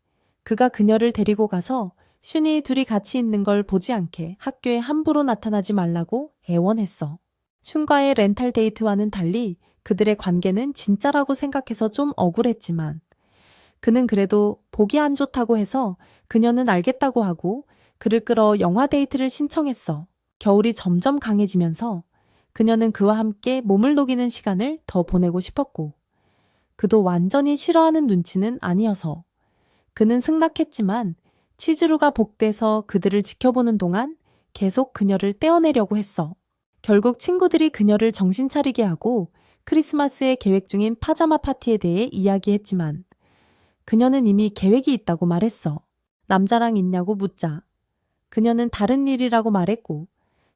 그가 그녀를 데리고 가서 슌이 둘이 같이 있는 걸 보지 않게 학교에 함부로 나타나지 말라고 애원했어. 슌과의 렌탈 데이트와는 달리 그들의 관계는 진짜라고 생각해서 좀 억울했지만 그는 그래도 보기 안 좋다고 해서 그녀는 알겠다고 하고 그를 끌어 영화 데이트를 신청했어. 겨울이 점점 강해지면서 그녀는 그와 함께 몸을 녹이는 시간을 더 보내고 싶었고 그도 완전히 싫어하는 눈치는 아니어서 그는 승낙했지만 치즈루가 복돼서 그들을 지켜보는 동안 계속 그녀를 떼어내려고 했어. 결국 친구들이 그녀를 정신 차리게 하고 크리스마스에 계획 중인 파자마 파티에 대해 이야기했지만 그녀는 이미 계획이 있다고 말했어. 남자랑 있냐고 묻자 그녀는 다른 일이라고 말했고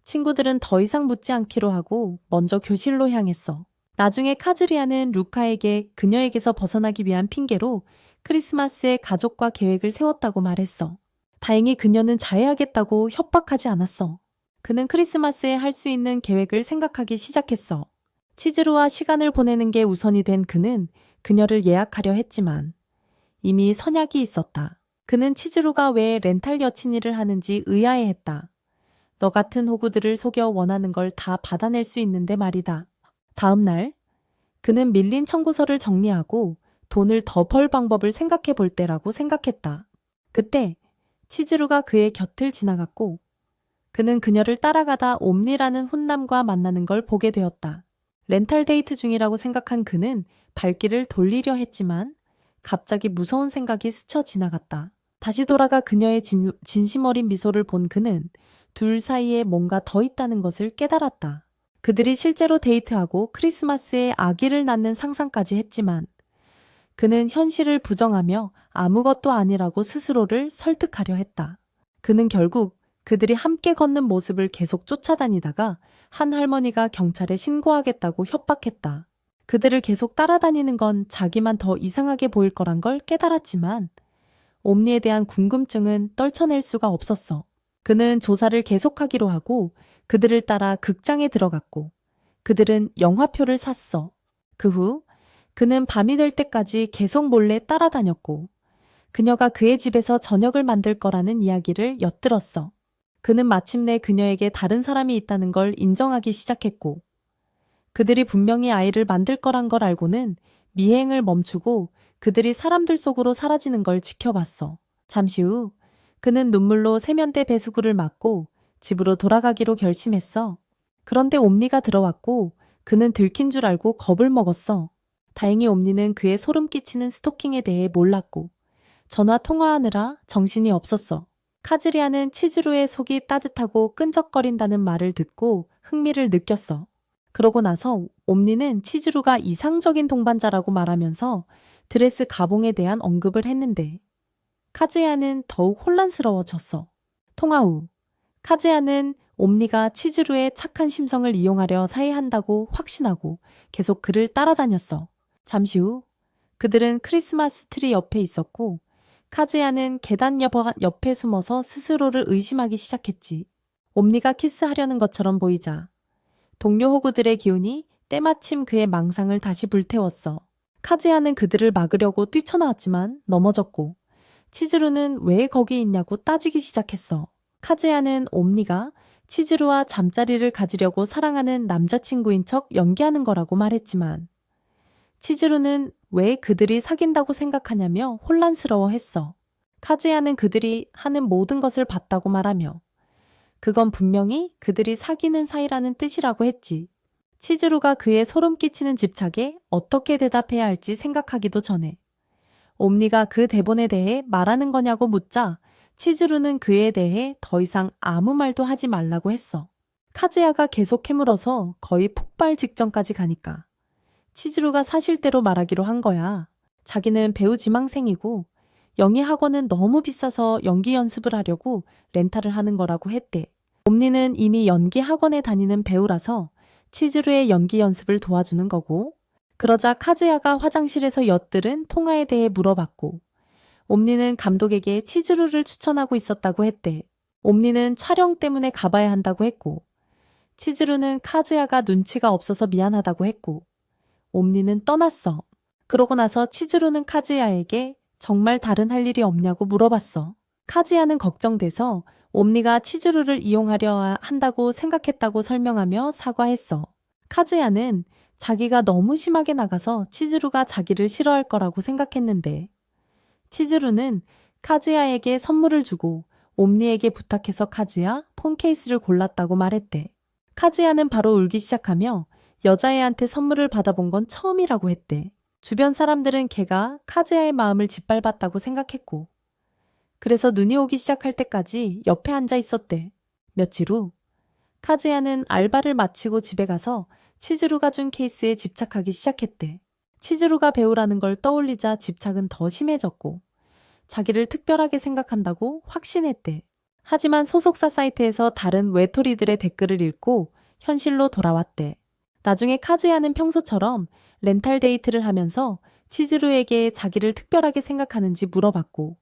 친구들은 더 이상 묻지 않기로 하고 먼저 교실로 향했어. 나중에 카즈리아는 루카에게 그녀에게서 벗어나기 위한 핑계로 크리스마스에 가족과 계획을 세웠다고 말했어. 다행히 그녀는 자해하겠다고 협박하지 않았어. 그는 크리스마스에 할 수 있는 계획을 생각하기 시작했어. 치즈루와 시간을 보내는 게 우선이 된 그는 그녀를 예약하려 했지만 이미 선약이 있었다. 그는 치즈루가 왜 렌탈 여친 일을 하는지 의아해했다. 너 같은 호구들을 속여 원하는 걸 다 받아낼 수 있는데 말이다. 다음 날 그는 밀린 청구서를 정리하고 돈을 더 벌 방법을 생각해 볼 때라고 생각했다. 그때 치즈루가 그의 곁을 지나갔고 그는 그녀를 따라가다 옴니라는 훈남과 만나는 걸 보게 되었다. 렌탈 데이트 중이라고 생각한 그는 발길을 돌리려 했지만 갑자기 무서운 생각이 스쳐 지나갔다. 다시 돌아가 그녀의 진심 어린 미소를 본 그는 둘 사이에 뭔가 더 있다는 것을 깨달았다. 그들이 실제로 데이트하고 크리스마스에 아기를 낳는 상상까지 했지만 그는 현실을 부정하며 아무것도 아니라고 스스로를 설득하려 했다. 그는 결국 그들이 함께 걷는 모습을 계속 쫓아다니다가 한 할머니가 경찰에 신고하겠다고 협박했다. 그들을 계속 따라다니는 건 자기만 더 이상하게 보일 거란 걸 깨달았지만 옴니에 대한 궁금증은 떨쳐낼 수가 없었어. 그는 조사를 계속하기로 하고 그들을 따라 극장에 들어갔고 그들은 영화표를 샀어. 그 후 그는 밤이 될 때까지 계속 몰래 따라다녔고 그녀가 그의 집에서 저녁을 만들 거라는 이야기를 엿들었어. 그는 마침내 그녀에게 다른 사람이 있다는 걸 인정하기 시작했고 그들이 분명히 아이를 만들 거란 걸 알고는 미행을 멈추고 그들이 사람들 속으로 사라지는 걸 지켜봤어. 잠시 후 그는 눈물로 세면대 배수구를 막고 집으로 돌아가기로 결심했어. 그런데 옴니가 들어왔고 그는 들킨 줄 알고 겁을 먹었어. 다행히 옴니는 그의 소름 끼치는 스토킹에 대해 몰랐고 전화 통화하느라 정신이 없었어. 카즈리아는 치즈루의 속이 따뜻하고 끈적거린다는 말을 듣고 흥미를 느꼈어. 그러고 나서 옴니는 치즈루가 이상적인 동반자라고 말하면서 드레스 가봉에 대한 언급을 했는데 카즈야는 더욱 혼란스러워졌어. 통화 후 카즈야는 옴니가 치즈루의 착한 심성을 이용하려 사해한다고 확신하고 계속 그를 따라다녔어. 잠시 후 그들은 크리스마스 트리 옆에 있었고 카즈야는 계단 옆에 숨어서 스스로를 의심하기 시작했지. 옴니가 키스하려는 것처럼 보이자 동료 호구들의 기운이 때마침 그의 망상을 다시 불태웠어. 카즈야는 그들을 막으려고 뛰쳐나왔지만 넘어졌고 치즈루는 왜 거기 있냐고 따지기 시작했어. 카즈야는 옴니가 치즈루와 잠자리를 가지려고 사랑하는 남자친구인 척 연기하는 거라고 말했지만 치즈루는 왜 그들이 사귄다고 생각하냐며 혼란스러워했어. 카즈야는 그들이 하는 모든 것을 봤다고 말하며 그건 분명히 그들이 사귀는 사이라는 뜻이라고 했지. 치즈루가 그의 소름 끼치는 집착에 어떻게 대답해야 할지 생각하기도 전에 옴니가 그 대본에 대해 말하는 거냐고 묻자 치즈루는 그에 대해 더 이상 아무 말도 하지 말라고 했어. 카즈야가 계속 캐물어서 거의 폭발 직전까지 가니까 치즈루가 사실대로 말하기로 한 거야. 자기는 배우 지망생이고 영희 학원은 너무 비싸서 연기 연습을 하려고 렌탈을 하는 거라고 했대. 옴니는 이미 연기 학원에 다니는 배우라서 치즈루의 연기 연습을 도와주는 거고 그러자 카즈야가 화장실에서 엿들은 통화에 대해 물어봤고 옴니는 감독에게 치즈루를 추천하고 있었다고 했대. 옴니는 촬영 때문에 가봐야 한다고 했고 치즈루는 카즈야가 눈치가 없어서 미안하다고 했고 옴니는 떠났어. 그러고 나서 치즈루는 카즈야에게 정말 다른 할 일이 없냐고 물어봤어. 카즈야는 걱정돼서 옴니가 치즈루를 이용하려 한다고 생각했다고 설명하며 사과했어. 카즈야는 자기가 너무 심하게 나가서 치즈루가 자기를 싫어할 거라고 생각했는데 치즈루는 카즈야에게 선물을 주고 옴니에게 부탁해서 카즈야 폰 케이스를 골랐다고 말했대. 카즈야는 바로 울기 시작하며 여자애한테 선물을 받아본 건 처음이라고 했대. 주변 사람들은 걔가 카즈야의 마음을 짓밟았다고 생각했고 그래서 눈이 오기 시작할 때까지 옆에 앉아 있었대. 며칠 후 카즈야는 알바를 마치고 집에 가서 치즈루가 준 케이스에 집착하기 시작했대. 치즈루가 배우라는 걸 떠올리자 집착은 더 심해졌고 자기를 특별하게 생각한다고 확신했대. 하지만 소속사 사이트에서 다른 외톨이들의 댓글을 읽고 현실로 돌아왔대. 나중에 카즈야는 평소처럼 렌탈 데이트를 하면서 치즈루에게 자기를 특별하게 생각하는지 물어봤고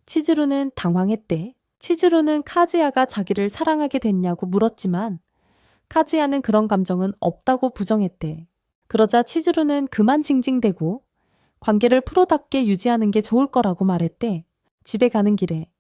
치즈루는 당황했대. 치즈루는 카즈야가 자기를 사랑하게 됐냐고 물었지만 카즈야는 그런 감정은 없다고 부정했대. 그러자 치즈루는 그만 징징대고 관계를 프로답게 유지하는 게 좋을 거라고 말했대. 집에 가는 길에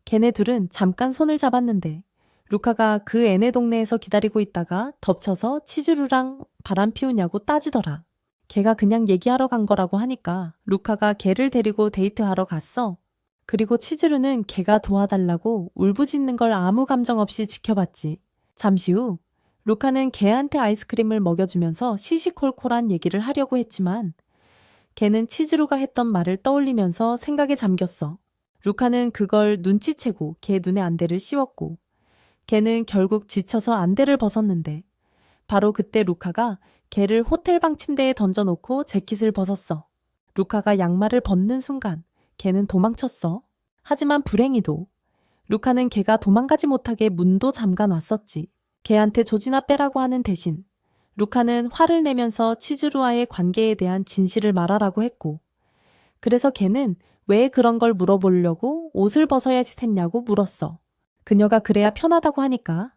걔네 둘은 잠깐 손을 잡았는데 루카가 그 애네 동네에서 기다리고 있다가 덮쳐서 치즈루랑 바람 피우냐고 따지더라. 걔가 그냥 얘기하러 간 거라고 하니까 루카가 걔를 데리고 데이트하러 갔어. 그리고 치즈루는 걔가 도와달라고 울부짖는 걸 아무 감정 없이 지켜봤지. 잠시 후 루카는 걔한테 아이스크림을 먹여주면서 시시콜콜한 얘기를 하려고 했지만 걔는 치즈루가 했던 말을 떠올리면서 생각에 잠겼어. 루카는 그걸 눈치채고 걔 눈에 안대를 씌웠고 걔는 결국 지쳐서 안대를 벗었는데 바로 그때 루카가 걔를 호텔방 침대에 던져놓고 재킷을 벗었어. 루카가 양말을 벗는 순간 걔는 도망쳤어. 하지만 불행히도 루카는 걔가 도망가지 못하게 문도 잠가 놨었지. 걔한테 조지나 빼라고 하는 대신 루카는 화를 내면서 치즈루와의 관계에 대한 진실을 말하라고 했고, 그래서 걔는 왜 그런 걸 물어보려고 옷을 벗어야 했냐고 물었어. 그녀가 그래야 편하다고 하니까.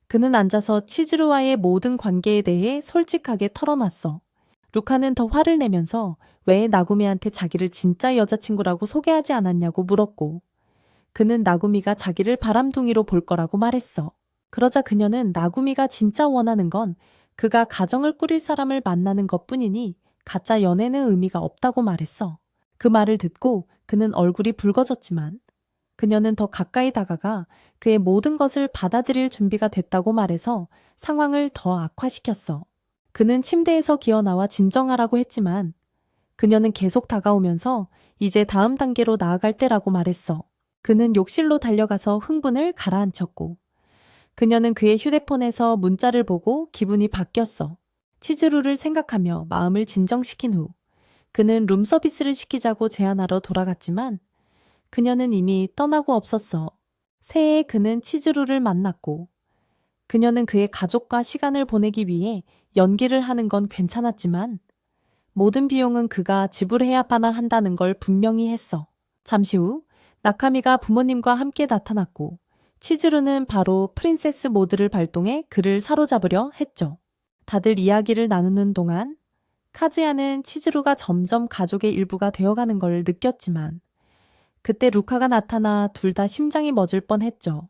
그는 앉아서 치즈루와의 모든 관계에 대해 솔직하게 털어놨어. 루카는 더 화를 내면서 왜 나구미한테 자기를 진짜 여자친구라고 소개하지 않았냐고 물었고, 그는 나구미가 자기를 바람둥이로 볼 거라고 말했어. 그러자 그녀는 나구미가 진짜 원하는 건 그가 가정을 꾸릴 사람을 만나는 것뿐이니 가짜 연애는 의미가 없다고 말했어. 그 말을 듣고 그는 얼굴이 붉어졌지만 그녀는 더 가까이 다가가 그의 모든 것을 받아들일 준비가 됐다고 말해서 상황을 더 악화시켰어. 그는 침대에서 기어나와 진정하라고 했지만 그녀는 계속 다가오면서 이제 다음 단계로 나아갈 때라고 말했어. 그는 욕실로 달려가서 흥분을 가라앉혔고, 그녀는 그의 휴대폰에서 문자를 보고 기분이 바뀌었어. 치즈루를 생각하며 마음을 진정시킨 후 그는 룸서비스를 시키자고 제안하러 돌아갔지만 그녀는 이미 떠나고 없었어. 새해에 그는 치즈루를 만났고 그녀는 그의 가족과 시간을 보내기 위해 연기를 하는 건 괜찮았지만 모든 비용은 그가 지불해야만 한다는 걸 분명히 했어. 잠시 후 나카미가 부모님과 함께 나타났고 치즈루는 바로 프린세스 모드를 발동해 그를 사로잡으려 했죠. 다들 이야기를 나누는 동안 카즈야는 치즈루가 점점 가족의 일부가 되어가는 걸 느꼈지만 그때 루카가 나타나 둘 다 심장이 멎을 뻔했죠.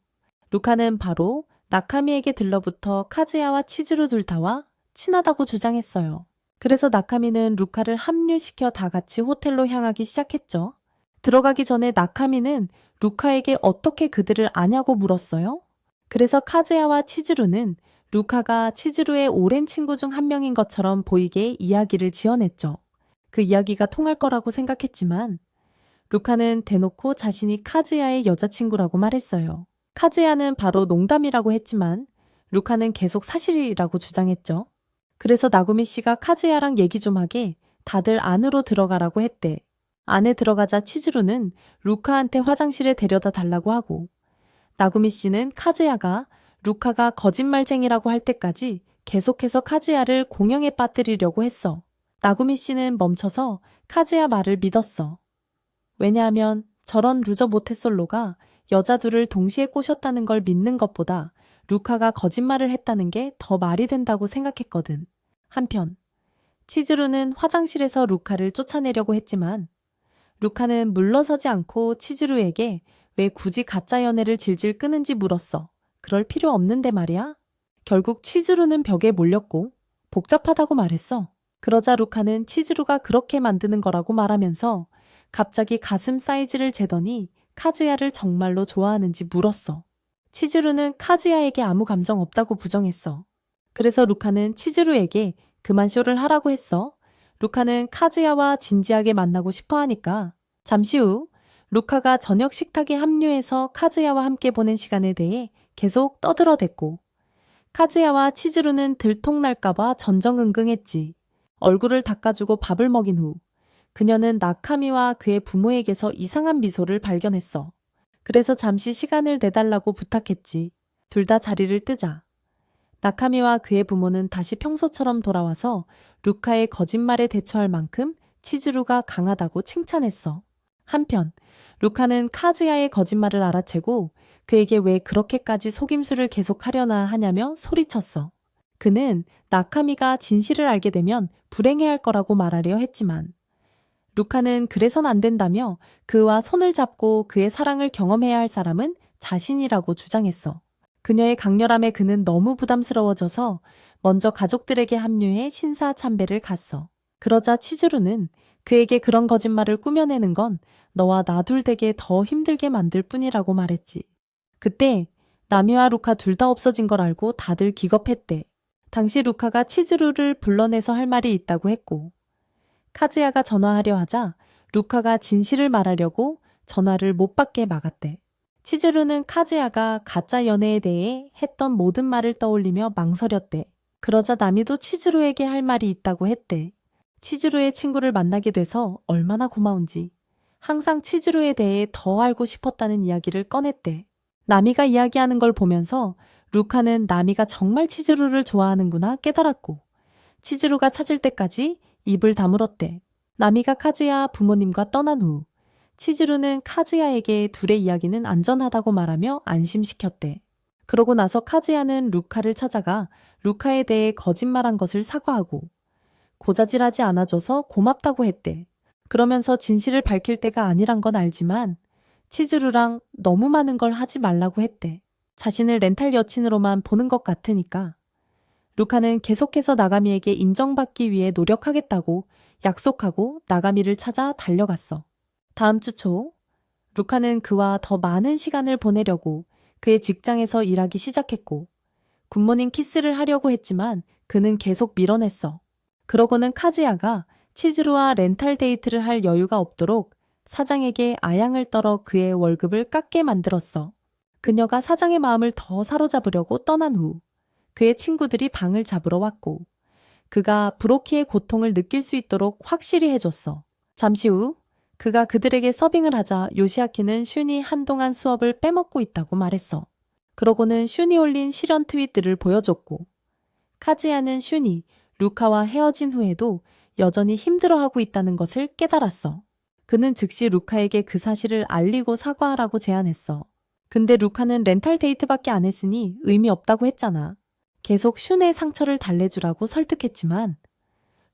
루카는 바로 나카미에게 들러붙어 카즈야와 치즈루 둘 다와 친하다고 주장했어요. 그래서 나카미는 루카를 합류시켜 다 같이 호텔로 향하기 시작했죠. 들어가기 전에 나카미는 루카에게 어떻게 그들을 아냐고 물었어요. 그래서 카즈야와 치즈루는 루카가 치즈루의 오랜 친구 중 한 명인 것처럼 보이게 이야기를 지어냈죠. 그 이야기가 통할 거라고 생각했지만 루카는 대놓고 자신이 카즈야의 여자친구라고 말했어요. 카즈야는 바로 농담이라고 했지만 루카는 계속 사실이라고 주장했죠. 그래서 나구미 씨가 카즈야랑 얘기 좀 하게 다들 안으로 들어가라고 했대. 안에 들어가자 치즈루는 루카한테 화장실에 데려다 달라고 하고 나구미 씨는 카즈야가 루카가 거짓말쟁이라고 할 때까지 계속해서 카즈야를 공영에 빠뜨리려고 했어. 나구미 씨는 멈춰서 카즈야 말을 믿었어. 왜냐하면 저런 루저 모태솔로가 여자 둘을 동시에 꼬셨다는 걸 믿는 것보다 루카가 거짓말을 했다는 게 더 말이 된다고 생각했거든. 한편 치즈루는 화장실에서 루카를 쫓아내려고 했지만 루카는 물러서지 않고 치즈루에게 왜 굳이 가짜 연애를 질질 끄는지 물었어. 그럴 필요 없는데 말이야. 결국 치즈루는 벽에 몰렸고 복잡하다고 말했어. 그러자 루카는 치즈루가 그렇게 만드는 거라고 말하면서 갑자기 가슴 사이즈를 재더니 카즈야를 정말로 좋아하는지 물었어. 치즈루는 카즈야에게 아무 감정 없다고 부정했어. 그래서 루카는 치즈루에게 그만 쇼를 하라고 했어. 루카는 카즈야와 진지하게 만나고 싶어 하니까. 잠시 후 루카가 저녁 식탁에 합류해서 카즈야와 함께 보낸 시간에 대해 계속 떠들어댔고 카즈야와 치즈루는 들통날까봐 전전긍긍했지. 얼굴을 닦아주고 밥을 먹인 후 그녀는 나카미와 그의 부모에게서 이상한 미소를 발견했어. 그래서 잠시 시간을 내달라고 부탁했지. 둘 다 자리를 뜨자 나카미와 그의 부모는 다시 평소처럼 돌아와서 루카의 거짓말에 대처할 만큼 치즈루가 강하다고 칭찬했어. 한편 루카는 카즈야의 거짓말을 알아채고 그에게 왜 그렇게까지 속임수를 계속하려나 하냐며 소리쳤어. 그는 나카미가 진실을 알게 되면 불행해할 거라고 말하려 했지만 루카는 그래선 안 된다며 그와 손을 잡고 그의 사랑을 경험해야 할 사람은 자신이라고 주장했어. 그녀의 강렬함에 그는 너무 부담스러워져서 먼저 가족들에게 합류해 신사참배를 갔어. 그러자 치즈루는 그에게 그런 거짓말을 꾸며내는 건 너와 나 둘 되게 더 힘들게 만들 뿐이라고 말했지. 그때 나미와 루카 둘 다 없어진 걸 알고 다들 기겁했대. 당시 루카가 치즈루를 불러내서 할 말이 있다고 했고 카즈야가 전화하려 하자 루카가 진실을 말하려고 전화를 못 받게 막았대. 치즈루는 카즈야가 가짜 연애에 대해 했던 모든 말을 떠올리며 망설였대. 그러자 나미도 치즈루에게 할 말이 있다고 했대. 치즈루의 친구를 만나게 돼서 얼마나 고마운지 항상 치즈루에 대해 더 알고 싶었다는 이야기를 꺼냈대. 나미가 이야기하는 걸 보면서 루카는 나미가 정말 치즈루를 좋아하는구나 깨달았고 치즈루가 찾을 때까지 입을 다물었대. 나미가 카즈야 부모님과 떠난 후 치즈루는 카즈야에게 둘의 이야기는 안전하다고 말하며 안심시켰대. 그러고 나서 카즈야는 루카를 찾아가 루카에 대해 거짓말한 것을 사과하고 고자질하지 않아줘서 고맙다고 했대. 그러면서 진실을 밝힐 때가 아니란 건 알지만 치즈루랑 너무 많은 걸 하지 말라고 했대. 자신을 렌탈 여친으로만 보는 것 같으니까. 루카는 계속해서 나가미에게 인정받기 위해 노력하겠다고 약속하고 나가미를 찾아 달려갔어. 다음 주 초, 루카는 그와 더 많은 시간을 보내려고 그의 직장에서 일하기 시작했고 굿모닝 키스를 하려고 했지만 그는 계속 밀어냈어. 그러고는 카즈야가 치즈루와 렌탈 데이트를 할 여유가 없도록 사장에게 아양을 떨어 그의 월급을 깎게 만들었어. 그녀가 사장의 마음을 더 사로잡으려고 떠난 후 그의 친구들이 방을 잡으러 왔고 그가 브로키의 고통을 느낄 수 있도록 확실히 해줬어. 잠시 후 그가 그들에게 서빙을 하자 요시아키는 슌이 한동안 수업을 빼먹고 있다고 말했어. 그러고는 슌이 올린 실연 트윗들을 보여줬고 카즈야는 슌이 루카와 헤어진 후에도 여전히 힘들어하고 있다는 것을 깨달았어. 그는 즉시 루카에게 그 사실을 알리고 사과하라고 제안했어. 근데 루카는 렌탈 데이트밖에 안 했으니 의미 없다고 했잖아. 계속 슌의 상처를 달래주라고 설득했지만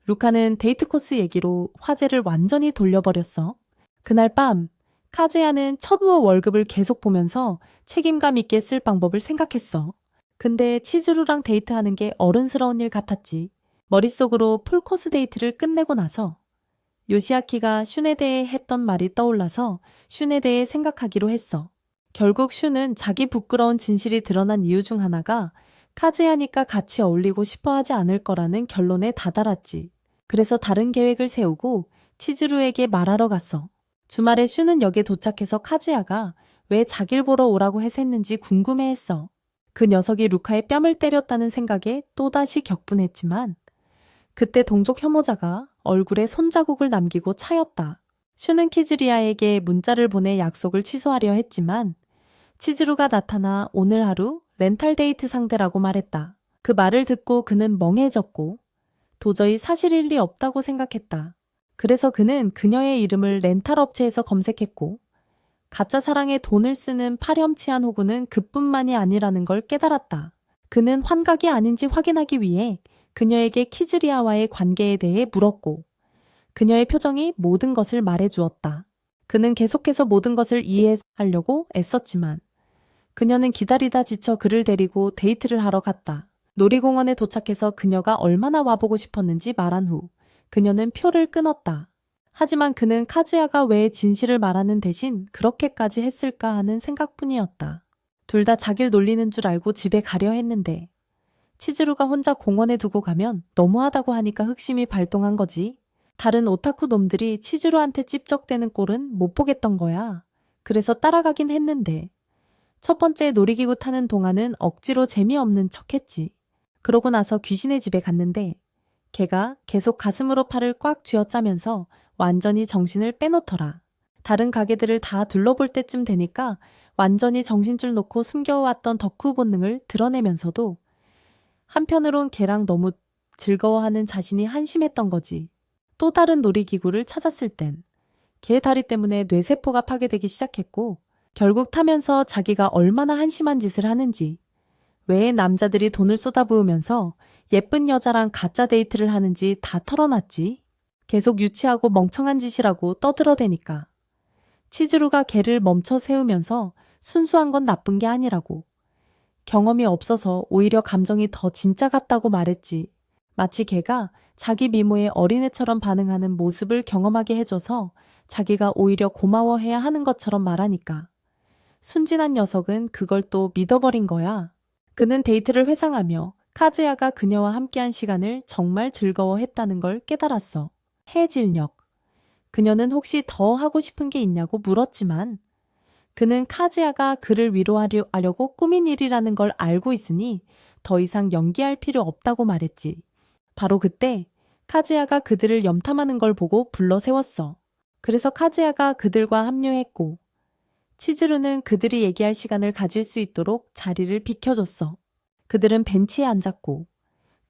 루카는 데이트 코스 얘기로 화제를 완전히 돌려버렸어. 그날 밤 카즈야는 첫우어 월급을 계속 보면서 책임감 있게 쓸 방법을 생각했어. 근데 치즈루랑 데이트하는 게 어른스러운 일 같았지. 머릿속으로 풀코스 데이트를 끝내고 나서 요시아키가 슌에 대해 했던 말이 떠올라서 슌에 대해 생각하기로 했어. 결국 슌은 자기 부끄러운 진실이 드러난 이유 중 하나가 카즈야니까 같이 어울리고 싶어 하지 않을 거라는 결론에 다다랐지. 그래서 다른 계획을 세우고 치즈루에게 말하러 갔어. 주말에 슌은 역에 도착해서 카즈야가 왜 자길 보러 오라고 했었는지 궁금해했어. 그 녀석이 루카의 뺨을 때렸다는 생각에 또다시 격분했지만 그때 동족 혐오자가 얼굴에 손자국을 남기고 차였다. 슈는 키즈리아에게 문자를 보내 약속을 취소하려 했지만 치즈루가 나타나 오늘 하루 렌탈 데이트 상대라고 말했다. 그 말을 듣고 그는 멍해졌고 도저히 사실일 리 없다고 생각했다. 그래서 그는 그녀의 이름을 렌탈 업체에서 검색했고 가짜 사랑에 돈을 쓰는 파렴치한 호구는 그뿐만이 아니라는 걸 깨달았다. 그는 환각이 아닌지 확인하기 위해 그녀에게 키즈리아와의 관계에 대해 물었고 그녀의 표정이 모든 것을 말해주었다. 그는 계속해서 모든 것을 이해하려고 애썼지만 그녀는 기다리다 지쳐 그를 데리고 데이트를 하러 갔다. 놀이공원에 도착해서 그녀가 얼마나 와보고 싶었는지 말한 후 그녀는 표를 끊었다. 하지만 그는 카즈야가 왜 진실을 말하는 대신 그렇게까지 했을까 하는 생각뿐이었다. 둘 다 자기를 놀리는 줄 알고 집에 가려 했는데 치즈루가 혼자 공원에 두고 가면 너무하다고 하니까 흑심이 발동한 거지. 다른 오타쿠 놈들이 치즈루한테 찝적대는 꼴은 못 보겠던 거야. 그래서 따라가긴 했는데 첫 번째 놀이기구 타는 동안은 억지로 재미없는 척했지. 그러고 나서 귀신의 집에 갔는데 걔가 계속 가슴으로 팔을 꽉 쥐어짜면서 완전히 정신을 빼놓더라. 다른 가게들을 다 둘러볼 때쯤 되니까 완전히 정신줄 놓고 숨겨왔던 덕후 본능을 드러내면서도 한편으론 걔랑 너무 즐거워하는 자신이 한심했던 거지. 또 다른 놀이기구를 찾았을 땐 걔 다리 때문에 뇌세포가 파괴되기 시작했고 결국 타면서 자기가 얼마나 한심한 짓을 하는지 왜 남자들이 돈을 쏟아부으면서 예쁜 여자랑 가짜 데이트를 하는지 다 털어놨지. 계속 유치하고 멍청한 짓이라고 떠들어대니까. 치즈루가 걔를 멈춰 세우면서 순수한 건 나쁜 게 아니라고. 경험이 없어서 오히려 감정이 더 진짜 같다고 말했지. 마치 걔가 자기 미모에 어린애처럼 반응하는 모습을 경험하게 해줘서 자기가 오히려 고마워해야 하는 것처럼 말하니까. 순진한 녀석은 그걸 또 믿어버린 거야. 그는 데이트를 회상하며 카즈야가 그녀와 함께한 시간을 정말 즐거워했다는 걸 깨달았어. 해질녘. 그녀는 혹시 더 하고 싶은 게 있냐고 물었지만 그는 카즈야가 그를 위로하려고 꾸민 일이라는 걸 알고 있으니 더 이상 연기할 필요 없다고 말했지. 바로 그때 카즈야가 그들을 염탐하는 걸 보고 불러 세웠어. 그래서 카즈야가 그들과 합류했고 치즈루는 그들이 얘기할 시간을 가질 수 있도록 자리를 비켜줬어. 그들은 벤치에 앉았고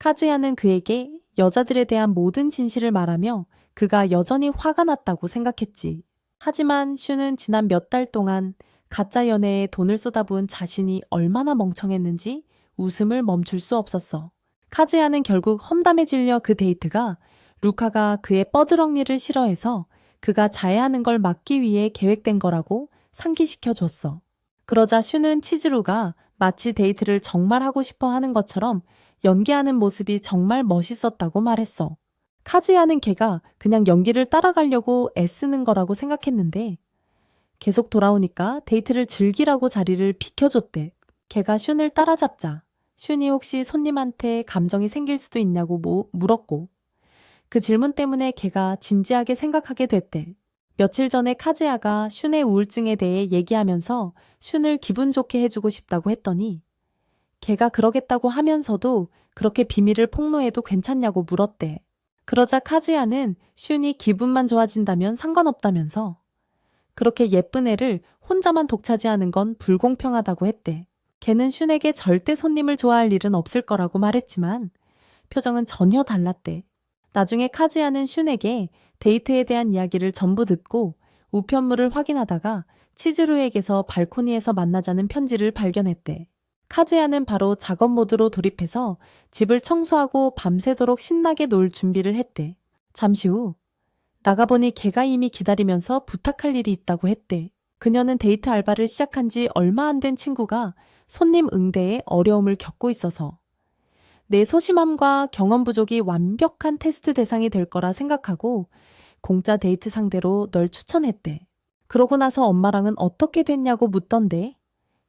카즈야는 그에게 여자들에 대한 모든 진실을 말하며 그가 여전히 화가 났다고 생각했지. 하지만 슈는 지난 몇 달 동안 가짜 연애에 돈을 쏟아부은 자신이 얼마나 멍청했는지 웃음을 멈출 수 없었어. 카즈야는 결국 험담에 질려 그 데이트가 루카가 그의 뻐드렁니를 싫어해서 그가 자해하는 걸 막기 위해 계획된 거라고 상기시켜줬어. 그러자 슈는 치즈루가 마치 데이트를 정말 하고 싶어 하는 것처럼 연기하는 모습이 정말 멋있었다고 말했어. 카즈야는 걔가 그냥 연기를 따라가려고 애쓰는 거라고 생각했는데 계속 돌아오니까 데이트를 즐기라고 자리를 비켜줬대. 걔가 슌을 따라잡자 슌이 혹시 손님한테 감정이 생길 수도 있냐고 물었고 그 질문 때문에 걔가 진지하게 생각하게 됐대. 며칠 전에 카즈야가 슌의 우울증에 대해 얘기하면서 슌을 기분 좋게 해주고 싶다고 했더니 걔가 그러겠다고 하면서도 그렇게 비밀을 폭로해도 괜찮냐고 물었대. 그러자 카즈야는 슌이 기분만 좋아진다면 상관없다면서 그렇게 예쁜 애를 혼자만 독차지하는 건 불공평하다고 했대. 걔는 슌에게 절대 손님을 좋아할 일은 없을 거라고 말했지만 표정은 전혀 달랐대. 나중에 카즈야는 슌에게 데이트에 대한 이야기를 전부 듣고 우편물을 확인하다가 치즈루에게서 발코니에서 만나자는 편지를 발견했대. 카즈야는 바로 작업 모드로 돌입해서 집을 청소하고 밤새도록 신나게 놀 준비를 했대. 잠시 후 나가보니 걔가 이미 기다리면서 부탁할 일이 있다고 했대. 그녀는 데이트 알바를 시작한 지 얼마 안 된 친구가 손님 응대에 어려움을 겪고 있어서 내 소심함과 경험 부족이 완벽한 테스트 대상이 될 거라 생각하고 공짜 데이트 상대로 널 추천했대. 그러고 나서 엄마랑은 어떻게 됐냐고 묻던데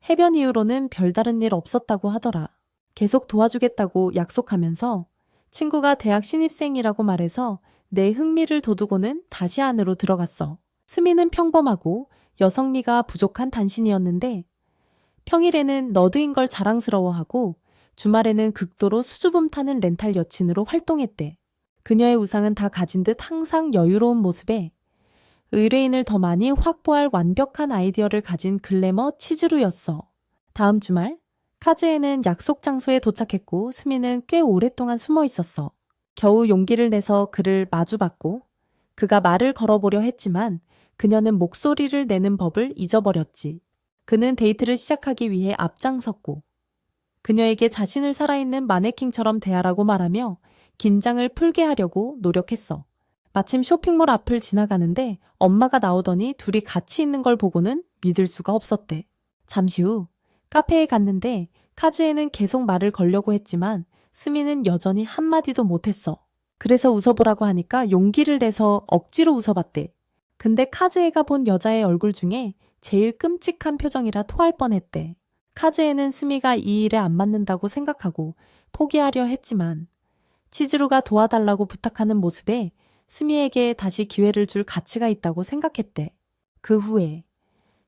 해변 이후로는 별다른 일 없었다고 하더라. 계속 도와주겠다고 약속하면서 친구가 대학 신입생이라고 말해서 내 흥미를 돋우고는 다시 안으로 들어갔어. 스미는 평범하고 여성미가 부족한 단신이었는데 평일에는 너드인 걸 자랑스러워하고 주말에는 극도로 수줍음 타는 렌탈 여친으로 활동했대. 그녀의 우상은 다 가진 듯 항상 여유로운 모습에 의뢰인을 더 많이 확보할 완벽한 아이디어를 가진 글래머 치즈루였어. 다음 주말 카즈에는 약속 장소에 도착했고 스미는 꽤 오랫동안 숨어 있었어. 겨우 용기를 내서 그를 마주봤고 그가 말을 걸어보려 했지만 그녀는 목소리를 내는 법을 잊어버렸지. 그는 데이트를 시작하기 위해 앞장섰고 그녀에게 자신을 살아있는 마네킹처럼 대하라고 말하며 긴장을 풀게 하려고 노력했어. 마침 쇼핑몰 앞을 지나가는데 엄마가 나오더니 둘이 같이 있는 걸 보고는 믿을 수가 없었대. 잠시 후 카페에 갔는데 카즈에는 계속 말을 걸려고 했지만 스미는 여전히 한마디도 못했어. 그래서 웃어보라고 하니까 용기를 내서 억지로 웃어봤대. 근데 카즈에가 본 여자의 얼굴 중에 제일 끔찍한 표정이라 토할 뻔했대. 카즈에는 스미가 이 일에 안 맞는다고 생각하고 포기하려 했지만 치즈루가 도와달라고 부탁하는 모습에 스미에게 다시 기회를 줄 가치가 있다고 생각했대. 그 후에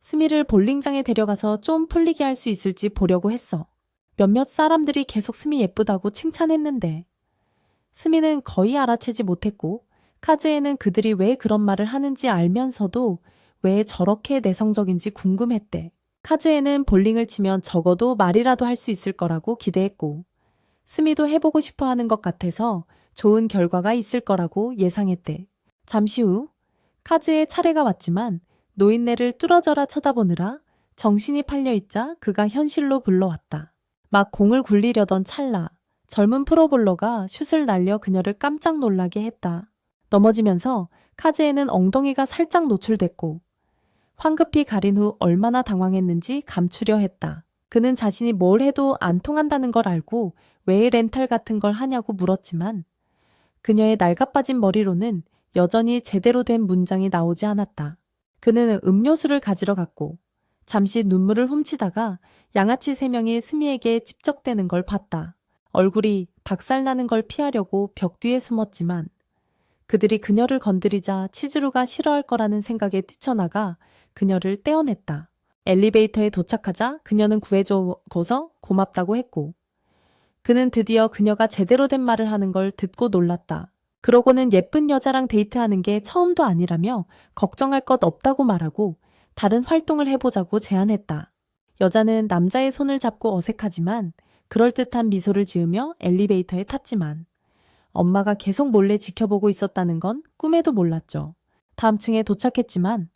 스미를 볼링장에 데려가서 좀 풀리게 할 수 있을지 보려고 했어. 몇몇 사람들이 계속 스미 예쁘다고 칭찬했는데 스미는 거의 알아채지 못했고 카즈에는 그들이 왜 그런 말을 하는지 알면서도 왜 저렇게 내성적인지 궁금했대. 카즈에는 볼링을 치면 적어도 말이라도 할 수 있을 거라고 기대했고 스미도 해보고 싶어 하는 것 같아서 좋은 결과가 있을 거라고 예상했대. 잠시 후 카즈의 차례가 왔지만 노인네를 뚫어져라 쳐다보느라 정신이 팔려있자 그가 현실로 불러왔다. 막 공을 굴리려던 찰나 젊은 프로볼러가 슛을 날려 그녀를 깜짝 놀라게 했다. 넘어지면서 카즈에는 엉덩이가 살짝 노출됐고 황급히 가린 후 얼마나 당황했는지 감추려 했다. 그는 자신이 뭘 해도 안 통한다는 걸 알고 왜 렌탈 같은 걸 하냐고 물었지만 그녀의 낡아빠진 머리로는 여전히 제대로 된 문장이 나오지 않았다. 그는 음료수를 가지러 갔고 잠시 눈물을 훔치다가 양아치 3명이 스미에게 집적대는 걸 봤다. 얼굴이 박살나는 걸 피하려고 벽 뒤에 숨었지만 그들이 그녀를 건드리자 치즈루가 싫어할 거라는 생각에 뛰쳐나가 그녀를 떼어냈다. 엘리베이터에 도착하자 그녀는 구해줘서 고맙다고 했고 그는 드디어 그녀가 제대로 된 말을 하는 걸 듣고 놀랐다. 그러고는 예쁜 여자랑 데이트하는 게 처음도 아니라며 걱정할 것 없다고 말하고 다른 활동을 해보자고 제안했다. 여자는 남자의 손을 잡고 어색하지만 그럴듯한 미소를 지으며 엘리베이터에 탔지만 엄마가 계속 몰래 지켜보고 있었다는 건 꿈에도 몰랐죠. 다음 층에 도착했지만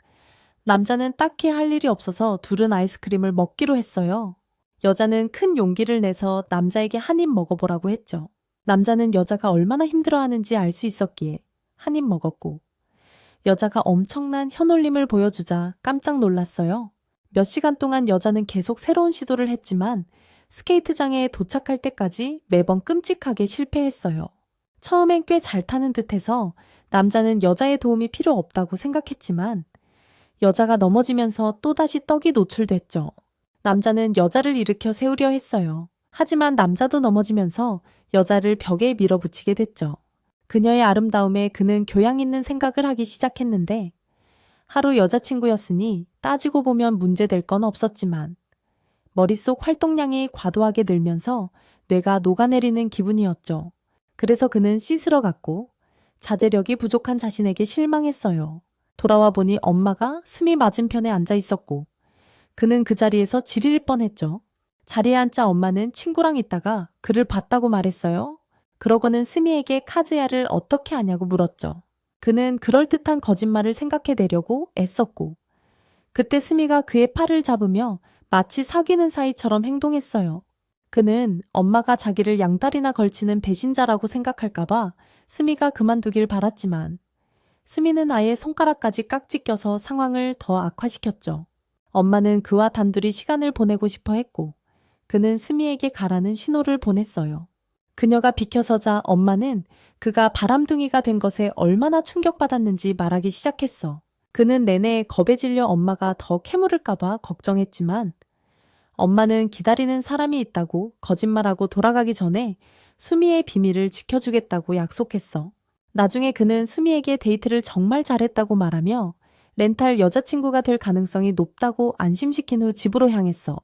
남자는 딱히 할 일이 없어서 둘은 아이스크림을 먹기로 했어요. 여자는 큰 용기를 내서 남자에게 한 입 먹어보라고 했죠. 남자는 여자가 얼마나 힘들어하는지 알 수 있었기에 한 입 먹었고 여자가 엄청난 혀놀림을 보여주자 깜짝 놀랐어요. 몇 시간 동안 여자는 계속 새로운 시도를 했지만 스케이트장에 도착할 때까지 매번 끔찍하게 실패했어요. 처음엔 꽤 잘 타는 듯해서 남자는 여자의 도움이 필요 없다고 생각했지만 여자가 넘어지면서 또다시 떡이 노출됐죠. 남자는 여자를 일으켜 세우려 했어요. 하지만 남자도 넘어지면서 여자를 벽에 밀어붙이게 됐죠. 그녀의 아름다움에 그는 교양 있는 생각을 하기 시작했는데 하루 여자친구였으니 따지고 보면 문제될 건 없었지만 머릿속 활동량이 과도하게 늘면서 뇌가 녹아내리는 기분이었죠. 그래서 그는 씻으러 갔고 자제력이 부족한 자신에게 실망했어요. 돌아와 보니 엄마가 스미 맞은편에 앉아 있었고 그는 그 자리에서 지릴 뻔했죠. 자리에 앉자 엄마는 친구랑 있다가 그를 봤다고 말했어요. 그러고는 스미에게 카즈야를 어떻게 아냐고 물었죠. 그는 그럴듯한 거짓말을 생각해내려고 애썼고 그때 스미가 그의 팔을 잡으며 마치 사귀는 사이처럼 행동했어요. 그는 엄마가 자기를 양다리나 걸치는 배신자라고 생각할까봐 스미가 그만두길 바랐지만 스미는 아예 손가락까지 깍지 껴서 상황을 더 악화시켰죠. 엄마는 그와 단둘이 시간을 보내고 싶어 했고 그는 스미에게 가라는 신호를 보냈어요. 그녀가 비켜서자 엄마는 그가 바람둥이가 된 것에 얼마나 충격받았는지 말하기 시작했어. 그는 내내 겁에 질려 엄마가 더 캐물을까봐 걱정했지만 엄마는 기다리는 사람이 있다고 거짓말하고 돌아가기 전에 수미의 비밀을 지켜주겠다고 약속했어. 나중에 그는 수미에게 데이트를 정말 잘했다고 말하며 렌탈 여자친구가 될 가능성이 높다고 안심시킨 후 집으로 향했어.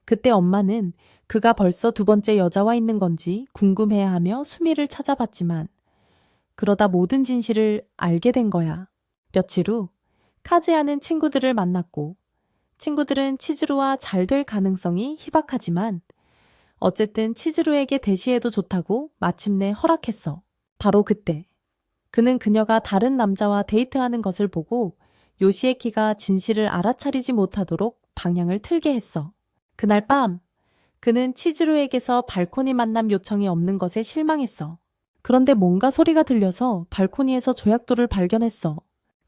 그때 엄마는 그가 벌써 두 번째 여자와 있는 건지 궁금해하며 수미를 찾아봤지만 그러다 모든 진실을 알게 된 거야. 며칠 후 카즈야는 친구들을 만났고 친구들은 치즈루와 잘 될 가능성이 희박하지만 어쨌든 치즈루에게 대시해도 좋다고 마침내 허락했어. 바로 그때 그는 그녀가 다른 남자와 데이트하는 것을 보고 요시에키가 진실을 알아차리지 못하도록 방향을 틀게 했어. 그날 밤 그는 치즈루에게서 발코니 만남 요청이 없는 것에 실망했어. 그런데 뭔가 소리가 들려서 발코니에서 조약돌을 발견했어.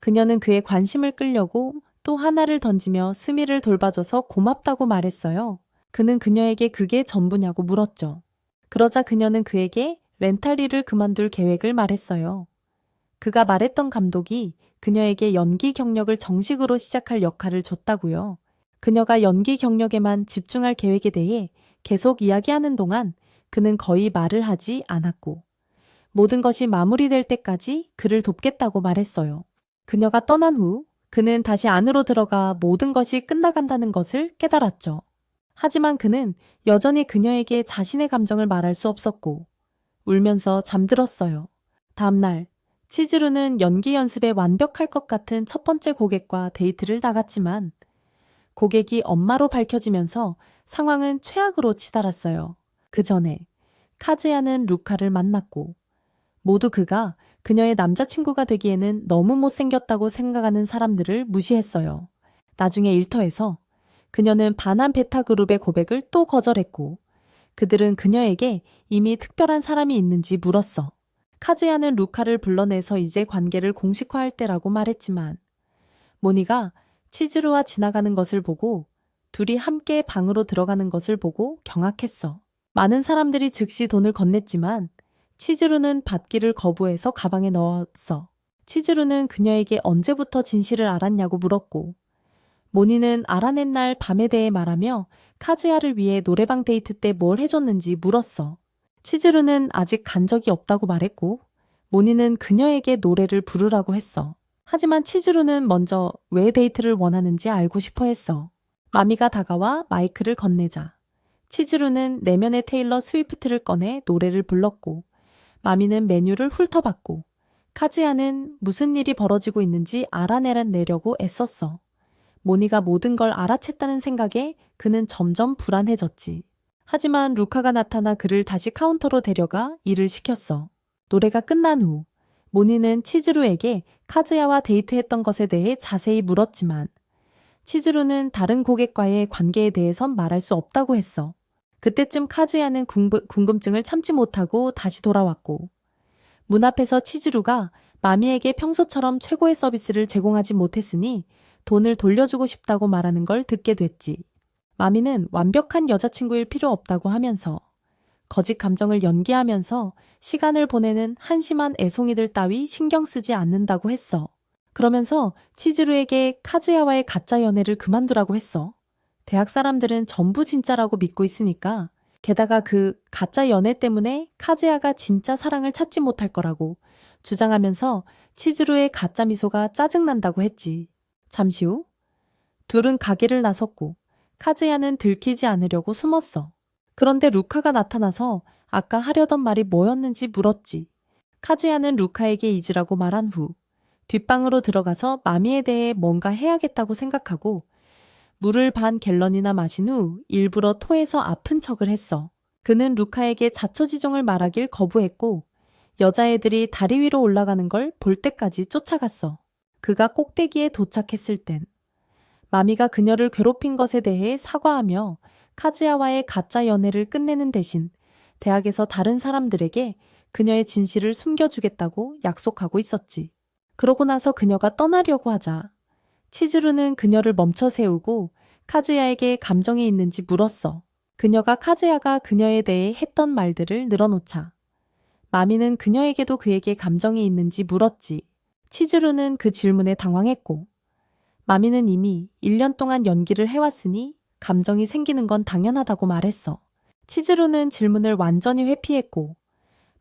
그녀는 그의 관심을 끌려고 또 하나를 던지며 스미를 돌봐줘서 고맙다고 말했어요. 그는 그녀에게 그게 전부냐고 물었죠. 그러자 그녀는 그에게 렌탈리를 그만둘 계획을 말했어요. 그가 말했던 감독이 그녀에게 연기 경력을 정식으로 시작할 역할을 줬다고요. 그녀가 연기 경력에만 집중할 계획에 대해 계속 이야기하는 동안 그는 거의 말을 하지 않았고 모든 것이 마무리될 때까지 그를 돕겠다고 말했어요. 그녀가 떠난 후 그는 다시 안으로 들어가 모든 것이 끝나간다는 것을 깨달았죠. 하지만 그는 여전히 그녀에게 자신의 감정을 말할 수 없었고 울면서 잠들었어요. 다음날 치즈루는 연기 연습에 완벽할 것 같은 첫 번째 고객과 데이트를 나갔지만 고객이 엄마로 밝혀지면서 상황은 최악으로 치달았어요. 그 전에 카즈야는 루카를 만났고 모두 그가 그녀의 남자친구가 되기에는 너무 못생겼다고 생각하는 사람들을 무시했어요. 나중에 일터에서 그녀는 바난 베타 그룹의 고백을 또 거절했고 그들은 그녀에게 이미 특별한 사람이 있는지 물었어. 카즈야는 루카를 불러내서 이제 관계를 공식화할 때라고 말했지만 모니가 치즈루와 지나가는 것을 보고 둘이 함께 방으로 들어가는 것을 보고 경악했어. 많은 사람들이 즉시 돈을 건넸지만 치즈루는 받기를 거부해서 가방에 넣었어. 치즈루는 그녀에게 언제부터 진실을 알았냐고 물었고 모니는 알아낸 날 밤에 대해 말하며 카즈야를 위해 노래방 데이트 때 뭘 해줬는지 물었어. 치즈루는 아직 간 적이 없다고 말했고 모니는 그녀에게 노래를 부르라고 했어. 하지만 치즈루는 먼저 왜 데이트를 원하는지 알고 싶어 했어. 마미가 다가와 마이크를 건네자 치즈루는 내면의 테일러 스위프트를 꺼내 노래를 불렀고 마미는 메뉴를 훑어봤고 카즈야는 무슨 일이 벌어지고 있는지 알아내려고 애썼어. 모니가 모든 걸 알아챘다는 생각에 그는 점점 불안해졌지. 하지만 루카가 나타나 그를 다시 카운터로 데려가 일을 시켰어. 노래가 끝난 후 모니는 치즈루에게 카즈야와 데이트했던 것에 대해 자세히 물었지만 치즈루는 다른 고객과의 관계에 대해선 말할 수 없다고 했어. 그때쯤 카즈야는 궁금증을 참지 못하고 다시 돌아왔고 문 앞에서 치즈루가 마미에게 평소처럼 최고의 서비스를 제공하지 못했으니 돈을 돌려주고 싶다고 말하는 걸 듣게 됐지. 마미는 완벽한 여자친구일 필요 없다고 하면서 거짓 감정을 연기하면서 시간을 보내는 한심한 애송이들 따위 신경 쓰지 않는다고 했어. 그러면서 치즈루에게 카즈야와의 가짜 연애를 그만두라고 했어. 대학 사람들은 전부 진짜라고 믿고 있으니까 게다가 그 가짜 연애 때문에 카즈야가 진짜 사랑을 찾지 못할 거라고 주장하면서 치즈루의 가짜 미소가 짜증난다고 했지. 잠시 후 둘은 가게를 나섰고 카즈야는 들키지 않으려고 숨었어. 그런데 루카가 나타나서 아까 하려던 말이 뭐였는지 물었지. 카즈야는 루카에게 잊으라고 말한 후 뒷방으로 들어가서 마미에 대해 뭔가 해야겠다고 생각하고 물을 반 갤런이나 마신 후 일부러 토해서 아픈 척을 했어. 그는 루카에게 자초지종을 말하길 거부했고 여자애들이 다리 위로 올라가는 걸 볼 때까지 쫓아갔어. 그가 꼭대기에 도착했을 땐 마미가 그녀를 괴롭힌 것에 대해 사과하며 카즈야와의 가짜 연애를 끝내는 대신 대학에서 다른 사람들에게 그녀의 진실을 숨겨주겠다고 약속하고 있었지. 그러고 나서 그녀가 떠나려고 하자 치즈루는 그녀를 멈춰 세우고 카즈야에게 감정이 있는지 물었어. 그녀가 카즈야가 그녀에 대해 했던 말들을 늘어놓자 마미는 그녀에게도 그에게 감정이 있는지 물었지. 치즈루는 그 질문에 당황했고 마미는 이미 1년 동안 연기를 해왔으니 감정이 생기는 건 당연하다고 말했어. 치즈루는 질문을 완전히 회피했고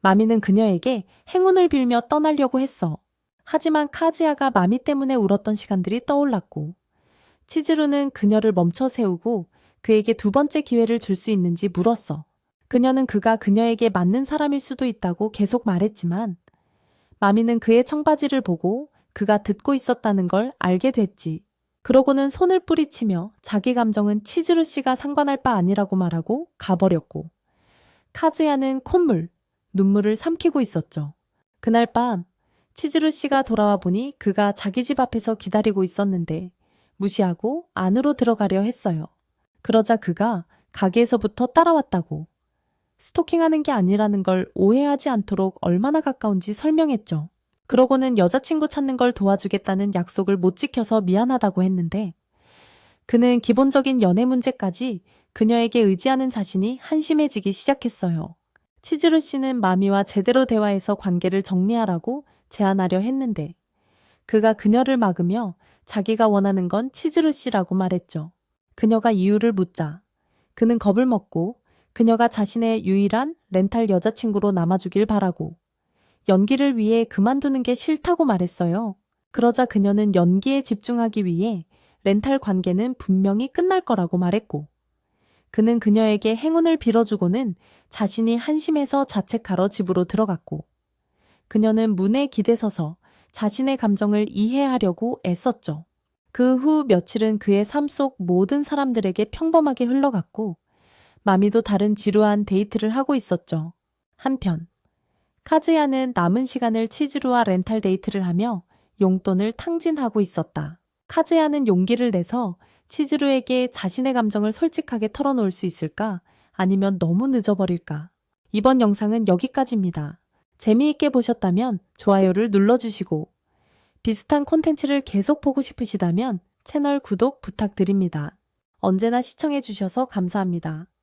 마미는 그녀에게 행운을 빌며 떠나려고 했어. 하지만 카즈야가 마미 때문에 울었던 시간들이 떠올랐고 치즈루는 그녀를 멈춰 세우고 그에게 두 번째 기회를 줄 수 있는지 물었어. 그녀는 그가 그녀에게 맞는 사람일 수도 있다고 계속 말했지만 마미는 그의 청바지를 보고 그가 듣고 있었다는 걸 알게 됐지. 그러고는 손을 뿌리치며 자기 감정은 치즈루 씨가 상관할 바 아니라고 말하고 가버렸고 카즈야는 콧물, 눈물을 삼키고 있었죠. 그날 밤 치즈루 씨가 돌아와 보니 그가 자기 집 앞에서 기다리고 있었는데 무시하고 안으로 들어가려 했어요. 그러자 그가 가게에서부터 따라왔다고 스토킹하는 게 아니라는 걸 오해하지 않도록 얼마나 가까운지 설명했죠. 그러고는 여자친구 찾는 걸 도와주겠다는 약속을 못 지켜서 미안하다고 했는데 그는 기본적인 연애 문제까지 그녀에게 의지하는 자신이 한심해지기 시작했어요. 치즈루 씨는 마미와 제대로 대화해서 관계를 정리하라고 제안하려 했는데 그가 그녀를 막으며 자기가 원하는 건 치즈루 씨라고 말했죠. 그녀가 이유를 묻자 그는 겁을 먹고 그녀가 자신의 유일한 렌탈 여자친구로 남아주길 바라고 연기를 위해 그만두는 게 싫다고 말했어요. 그러자 그녀는 연기에 집중하기 위해 렌탈 관계는 분명히 끝날 거라고 말했고 그는 그녀에게 행운을 빌어주고는 자신이 한심해서 자책하러 집으로 들어갔고 그녀는 문에 기대서서 자신의 감정을 이해하려고 애썼죠. 그 후 며칠은 그의 삶 속 모든 사람들에게 평범하게 흘러갔고 마미도 다른 지루한 데이트를 하고 있었죠. 한편 카즈야는 남은 시간을 치즈루와 렌탈 데이트를 하며 용돈을 탕진하고 있었다. 카즈야는 용기를 내서 치즈루에게 자신의 감정을 솔직하게 털어놓을 수 있을까? 아니면 너무 늦어버릴까? 이번 영상은 여기까지입니다. 재미있게 보셨다면 좋아요를 눌러주시고 비슷한 콘텐츠를 계속 보고 싶으시다면 채널 구독 부탁드립니다. 언제나 시청해주셔서 감사합니다.